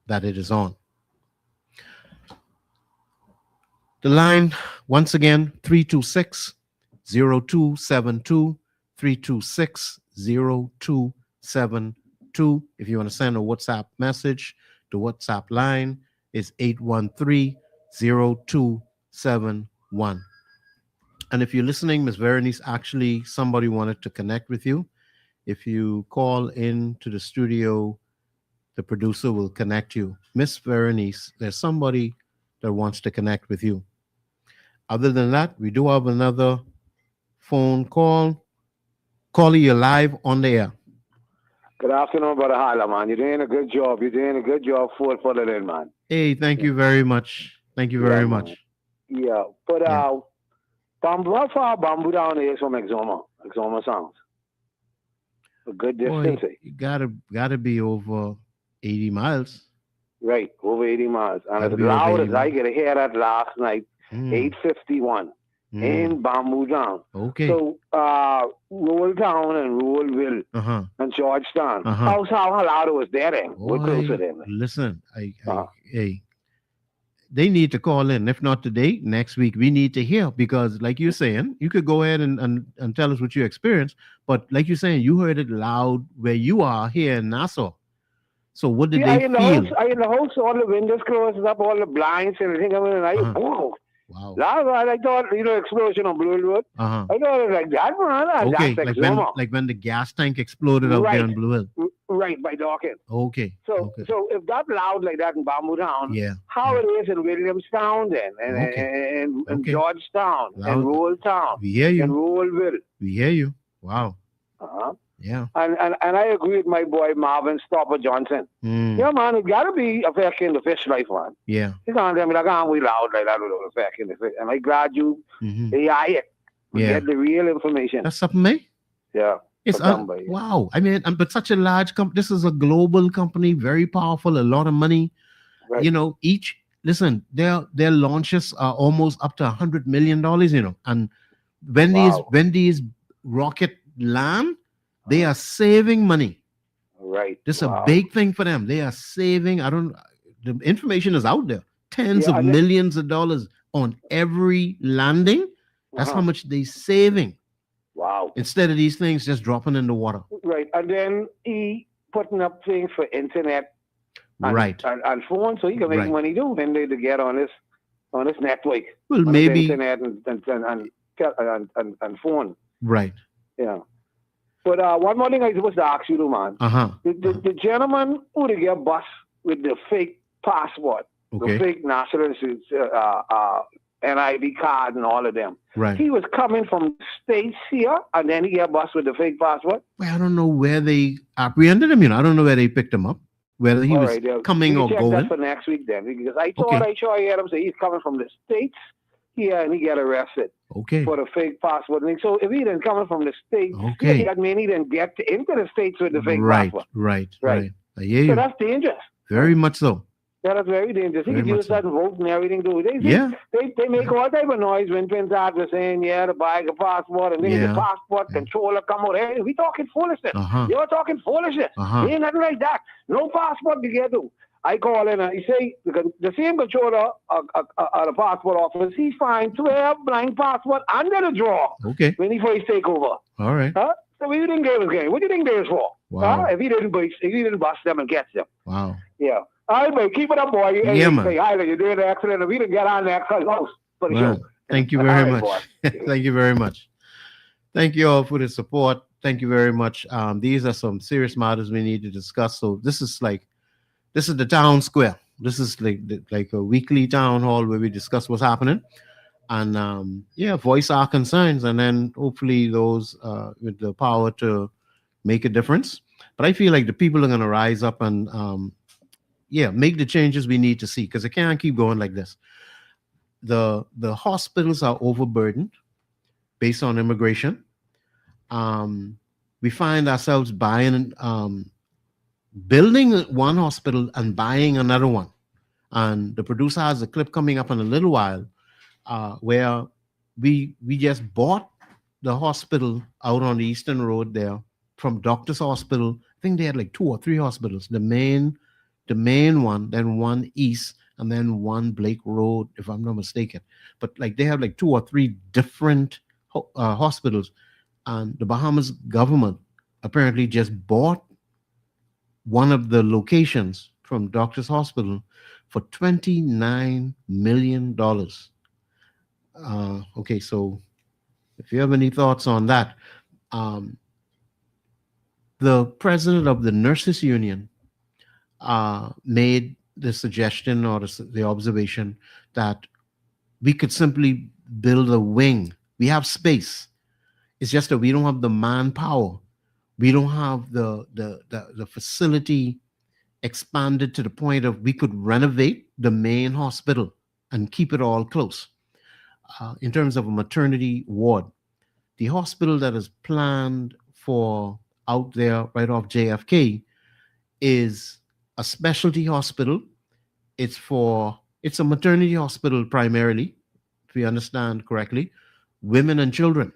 that it is on. The line, once again, 326-0272, 326-0272. If you want to send a WhatsApp message, the WhatsApp line is 813-0271. And if you're listening, Ms. Veronice, actually somebody wanted to connect with you. If you call in to the studio, the producer will connect you. Miss Veronice, there's somebody that wants to connect with you. Other than that, we do have another phone call. Caller, you're live on the air. Good afternoon, Brother Hala, man. You're doing a good job. You're doing a good job for it in, man. Hey, thank you very much. Thank you very much. Man. Yeah, but how far Bamboo down is from Exoma Sounds? A good distance. Boy, you gotta be over 80 miles. Right, over 80 miles. And as loud as I get to hear that last night, 8:51 in Bamboo Town. Okay. So Roll Town and Rollville and Georgetown. How loud it was there then? We're closer then. Listen, hey, they need to call in. If not today, next week, we need to hear, because like you're saying, you could go ahead and tell us what you experienced, but like you're saying, you heard it loud where you are here in Nassau. So what did they feel? I in the house, all the windows closed up, all the blinds and everything. I mean, wow. I thought, explosion on Blue Road. I thought it was like that, man. Okay, like when the gas tank exploded out there on Blue Hill. Right, by Dawkins. Okay. So if that loud like that in Bamboo Town, how it is in Williamstown then, and Georgetown, and Roll Town, we hear you. And Rollville. We hear you. Wow. Yeah. And I agree with my boy Marvin Stopper Johnson. Yeah, man, it gotta be affecting the fish life, man. Yeah. You can't tell me like, we loud like that without affecting the fish. And I'm glad you AI it. Get the real information. That's something, mate. Yeah. It's wow. I mean, but such a large company. This is a global company, very powerful, a lot of money. Right. You know, their launches are almost up to $100 million. You know, and when these rocket land, they are saving money. Right. This is a big thing for them. They are saving. The information is out there. Tens of millions of dollars on every landing. That's how much they're saving. Wow. Instead of these things just dropping in the water. Right. And then he putting up things for internet and phone, so he can make money too when they get on this network. Well, maybe internet and phone. Right. Yeah. But one more thing I was supposed to ask you, too, man. The gentleman who they get bust with the fake passport, the fake national NID card and all of them. Right. He was coming from states here, and then he got bust with the fake passport. Well, I don't know where they apprehended him. I don't know where they picked him up. Whether he was coming or going. That for next week then, because I thought I saw him say he's coming from the states here, and he got arrested. For the fake passport. And so if he didn't come from the States, that means he didn't get into the States with the fake passport. Right. I hear you. So that's dangerous. Very much so. That is very dangerous. He could use that vote and everything too. They make all type of noise when Prince Arthur saying, to buy a passport, and then the passport controller come out. Hey, we talking foolishness. You're talking foolishness. Ain't nothing like that. No passport to get to. I call in and he say the same controller of the passport office, he find 12 blank passport under the drawer when he first take over. All right. So we didn't give his game. What do you think they was for? Wow. If he didn't bust them and catch them. Wow. Yeah. All right, boy, keep it up, boy. Man. Say, you're doing the accident. If we didn't get on that close for the show. Thank you very much. Thank you very much. Thank you all for the support. Thank you very much. These are some serious matters we need to discuss. So this this is the town square. This is like a weekly town hall where we discuss what's happening and voice our concerns, and then hopefully those with the power to make a difference. But I feel like the people are going to rise up and make the changes we need to see, because it can't keep going like this. The hospitals are overburdened based on immigration. We find ourselves building one hospital and buying another one. And the producer has a clip coming up in a little while where we just bought the hospital out on the Eastern Road there from Doctor's Hospital. I think they had like 2 or 3 hospitals. The main one, then one east, and then one Blake Road, if I'm not mistaken. But like they have like 2 or 3 different hospitals. And the Bahamas government apparently just bought one of the locations from Doctor's Hospital for $29 million. Okay, so if you have any thoughts on that, the president of the Nurses Union made the suggestion or the observation that we could simply build a wing. We have space. It's just that we don't have the manpower. We don't have the facility expanded to the point of we could renovate the main hospital and keep it all close. In terms of a maternity ward, the hospital that is planned for out there right off JFK is a specialty hospital. It's a maternity hospital primarily, if we understand correctly, women and children.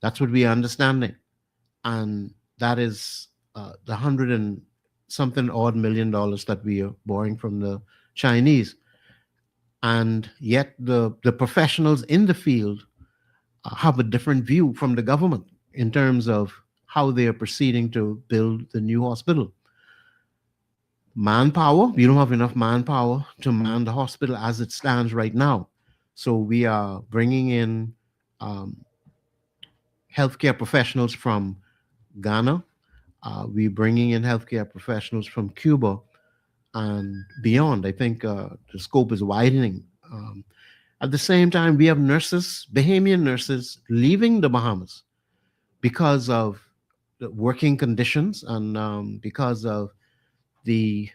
That's what we are understanding. And that is the $100 and something odd million that we are borrowing from the Chinese. And yet the professionals in the field have a different view from the government in terms of how they are proceeding to build the new hospital. Manpower, we don't have enough manpower to man the hospital as it stands right now. So we are bringing in healthcare professionals from Ghana. We're bringing in healthcare professionals from Cuba and beyond. I think the scope is widening. At the same time, we have nurses, Bahamian nurses, leaving the Bahamas because of the working conditions and because of the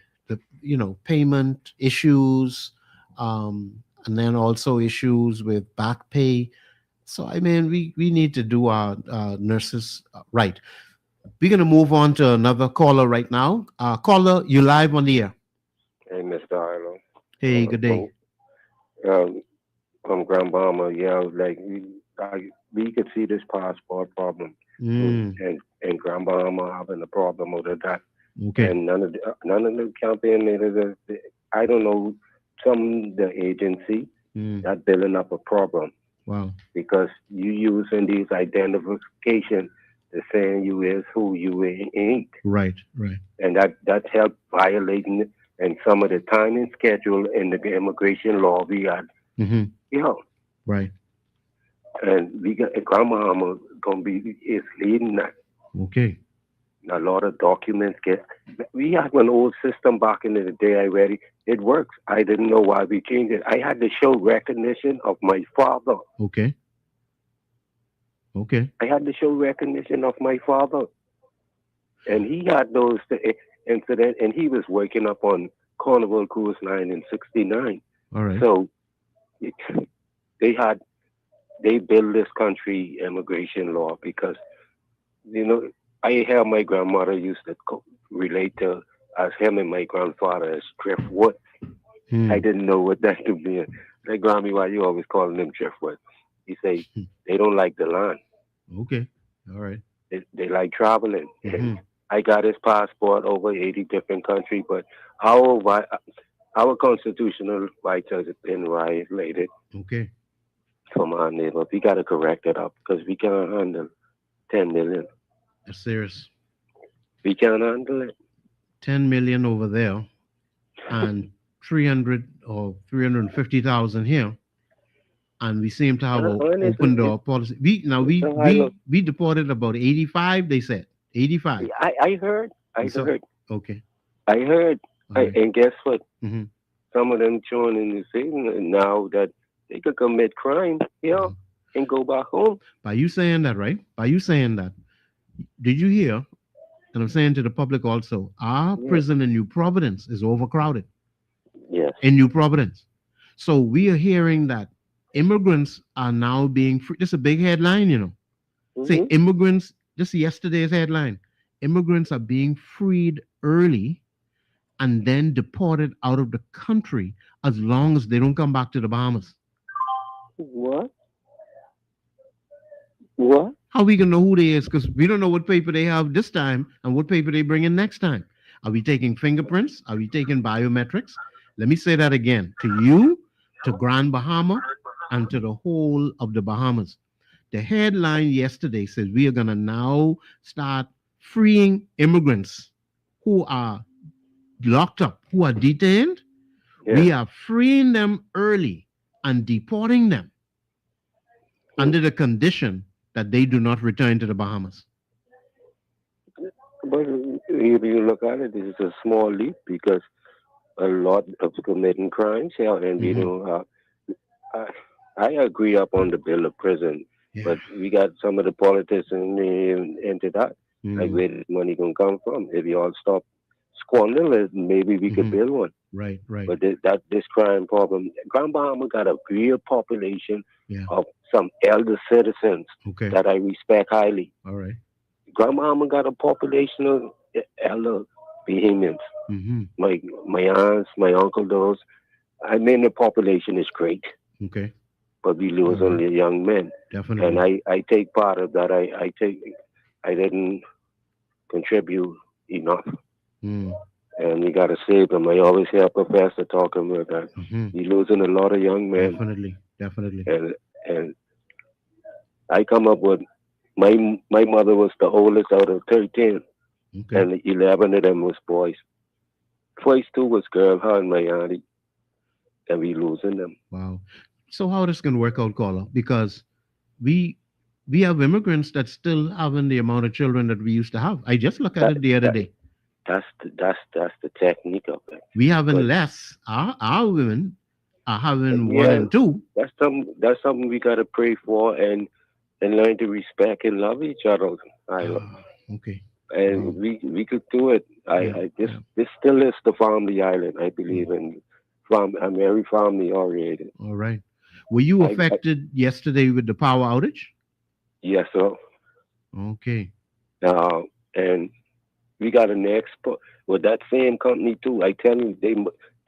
payment issues, and then also issues with back pay. So I mean, we need to do our nurses right. We're going to move on to another caller right now. Caller, you live on the air. Hey, Mr. Arlo. Hey, good day. From Grand Bahama, we could see this passport problem, and Grand Bahama having a problem with that. Okay. And none of the campaign leaders, I don't know, some the agency that building up a problem. Wow. Because you using these identification, they're saying you is who you ain't. Right. And that's helped violating and some of the timing schedule in the immigration law we got. Right. And we got Grandma is leading that. Okay. A lot of documents we had an old system back in the day already. It works. I didn't know why we changed it. I had to show recognition of my father. Okay. I had to show recognition of my father. And he had those incidents, and he was waking up on Carnival Cruise Line in 69. All right. So they built this country immigration law because, I hear my grandmother used to relate to as him and my grandfather as driftwood. I didn't know what that could mean. Like, Grammy, why you always calling them driftwood? He say they don't like the land. Okay. All right. They like traveling. I got his passport over 80 different countries, but our constitutional rights has been violated. Okay. From our neighbor. We got to correct it up because we can't handle 10 million. That's serious. We can't handle it. 10 million over there and 300 or 350,000 here. And we seem to have an open door policy. We deported about 85, they said. 85. I heard. Okay. I heard. And guess what? Some of them joining the thing now that they could commit crime, and go back home. By you saying that, right? By you saying that, did you hear? And I'm saying to the public also, our prison in New Providence is overcrowded. Yes. In New Providence. So we are hearing that immigrants are now being free. This is a big headline, you know. Say immigrants, just yesterday's headline, immigrants are being freed early and then deported out of the country as long as they don't come back to the Bahamas. What? What? How we gonna know who they is? Because we don't know what paper they have this time and what paper they bring in next time. Are we taking fingerprints? Are we taking biometrics? Let me say that again to you, to Grand Bahama, and to the whole of the Bahamas. The headline yesterday says we are gonna now start freeing immigrants who are locked up, who are detained. We are freeing them early and deporting them under the condition that they do not return to the Bahamas. But if you look at it, this is a small leap because a lot of committing crimes here, and you know, I agree up on the bill of prison, but we got some of the politicians into that. Like where this money gonna come from? If you all stop squandering it, maybe we could build one. Right. But this crime problem, Grand Bahama got a real population of some elder citizens that I respect highly. All right. Grand Bahama got a population of elder Bahamians. My aunts, my uncle, those. I mean, the population is great. Okay. But we lose only young men. Definitely. And I take part of that. I didn't contribute enough. And we got to save them. I always hear a professor talking about that. We're losing a lot of young men. Definitely. And I come up with, my mother was the oldest out of 13. And 11 of them was boys. First 2 was girl, her and my auntie. And we losing them. Wow. So how this can work out, caller? Because we have immigrants that still having the amount of children that we used to have. I just looked at it the other day. That's the technique of it. We having less. Our women are having 1 and 2. That's something we gotta pray for and learn to respect and love each other. Okay. And we could do it. This still is the family island, I believe in. I'm very family oriented. All right. Were you affected yesterday with the power outage? Yes, sir. Okay. And we got an export with that same company too. I tell you,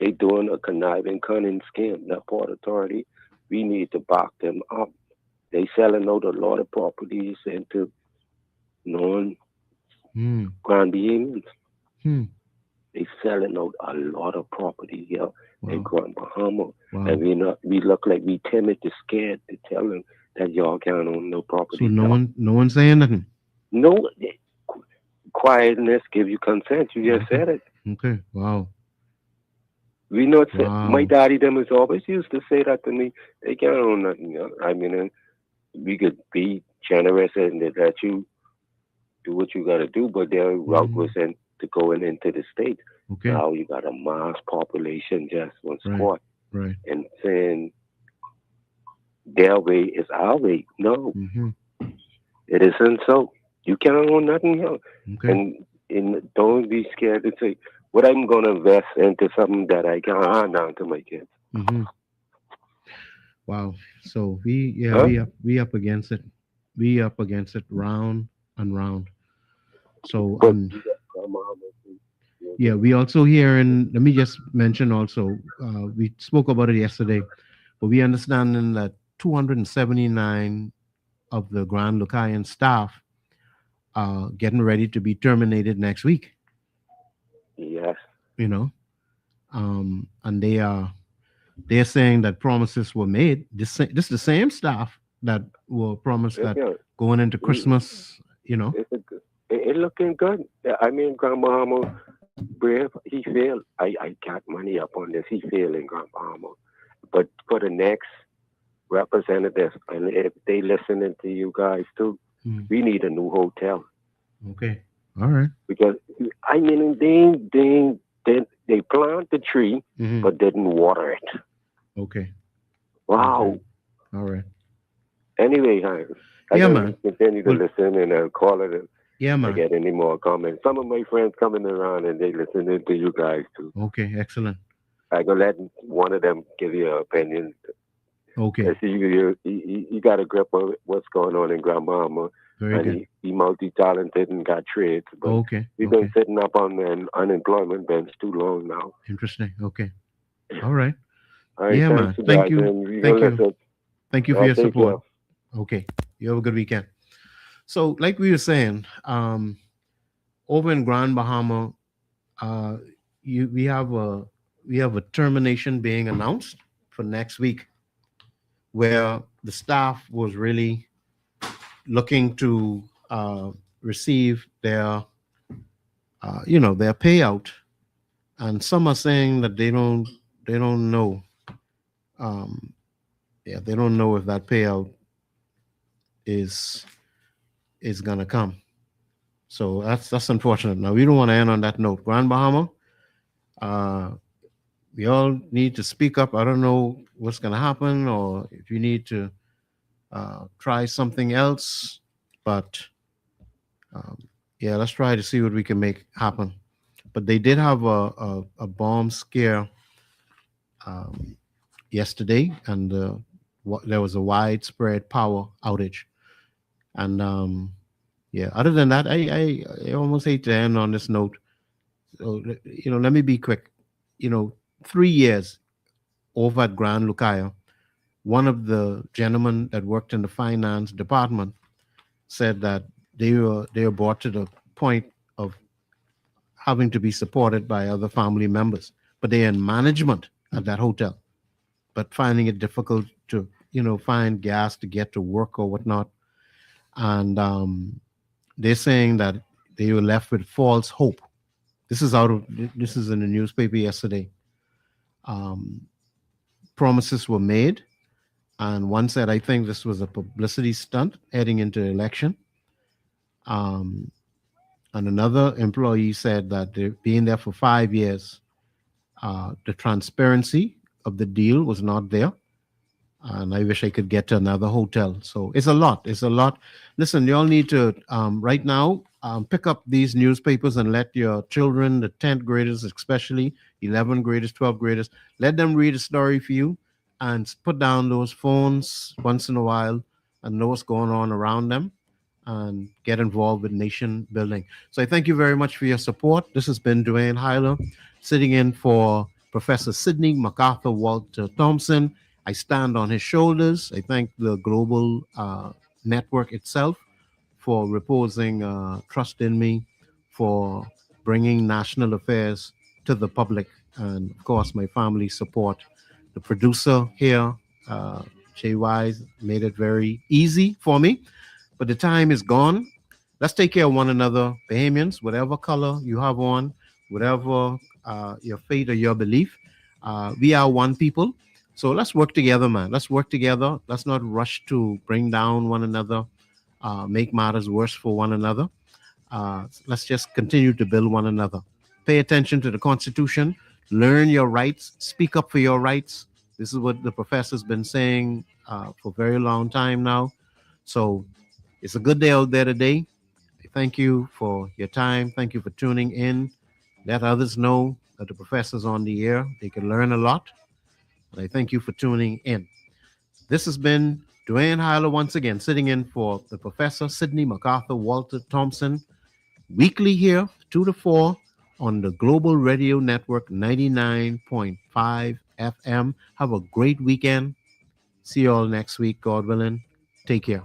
they doing a conniving, cunning scam. That Port Authority, we need to back them up. They selling out a lot of properties into non Grand Bahamians. They selling out a lot of property here in Grand Bahama, and we look like we timid, to scared to tell them that y'all can't own no property. So no one saying nothing. No. Quietness give you consent. You just said it. Okay. Wow. We know it's my daddy them is always used to say that to me. They can't own nothing. I mean, we could be generous and let you do what you got to do, but their route was to going into the States. Okay. Now you got a mass population just was caught. Right. And saying their way is our way. No. It isn't so. You can't own nothing here. Okay. And don't be scared to say, what I'm going to invest into something that I can hand down to my kids. Wow. So we up against it. We up against it round and round. So we also hear, and let me just mention also, we spoke about it yesterday, but we understanding that 279 of the Grand Lucayan staff are getting ready to be terminated next week. Yes. You know, and they're saying that promises were made. This is the same staff that were promised that going into Christmas, you know. It's looking good. I mean, Grand Bahama, brave, he failed. I got money up on this. He failed in Grand Bahama. But for the next representative, and if they listening to you guys too, we need a new hotel. Okay. All right. Because, I mean, they plant the tree, but didn't water it. Okay. Wow. Okay. All right. Anyway, I man. continue to listen and call it if man. I get any more comments. Some of my friends coming around and they listening to you guys too. Okay, excellent. I gonna let one of them give you an opinion. Okay. I see you got a grip of what's going on in Grand Bahama. Very good. He multi-talented and got trades. But he's been sitting up on the unemployment bench too long now. Interesting. Okay. All right. All right, man. Thank you. Thank you for your support. Okay. You have a good weekend. So, like we were saying, over in Grand Bahama, we have a termination being announced for next week, where the staff was really looking to receive their payout, and some are saying that they don't know. They don't know if that payout is gonna come. So that's unfortunate. Now we don't want to end on that note. Grand Bahama, we all need to speak up. I don't know what's gonna happen, or if you need to try something else, but let's try to see what we can make happen. But they did have a bomb scare yesterday, and there was a widespread power outage. And other than that, I almost hate to end on this note. So, let me be quick. 3 years over at Grand Lucaya, one of the gentlemen that worked in the finance department said that they were brought to the point of having to be supported by other family members, but they're in management at that hotel, but finding it difficult to find gas to get to work or whatnot. And they're saying that they were left with false hope. This is in the newspaper yesterday. Promises were made, and one said, I think this was a publicity stunt heading into election. And another employee said that they're being there for 5 years. The transparency of the deal was not there. And I wish I could get to another hotel. So it's a lot. Listen, you all need to, right now, pick up these newspapers and let your children, the 10th graders especially, 11th graders, 12th graders, let them read a story for you and put down those phones once in a while and know what's going on around them and get involved with nation building. So I thank you very much for your support. This has been Dwayne Hyler, sitting in for Professor Sidney MacArthur Walter Thompson. I stand on his shoulders. I thank the global network itself for reposing trust in me, for bringing national affairs to the public, and of course my family support. The producer here, Jay Wise, made it very easy for me, but the time is gone. Let's take care of one another, Bahamians, whatever color you have on, whatever your faith or your belief. We are one people. So let's work together, man. Let's work together. Let's not rush to bring down one another, make matters worse for one another. Let's just continue to build one another. Pay attention to the Constitution. Learn your rights. Speak up for your rights. This is what the professor's been saying for a very long time now. So it's a good day out there today. Thank you for your time. Thank you for tuning in. Let others know that the professor's on the air. They can learn a lot. And I thank you for tuning in. This has been Dwayne Hyler once again, sitting in for the Professor Sidney MacArthur Walter Thompson, weekly here, 2 to 4, on the Global Radio Network 99.5 FM. Have a great weekend. See you all next week, God willing. Take care.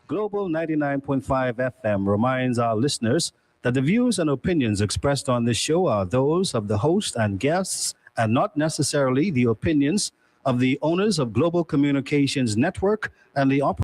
Global 99.5 FM reminds our listeners that the views and opinions expressed on this show are those of the host and guests and not necessarily the opinions of the owners of Global Communications Network and the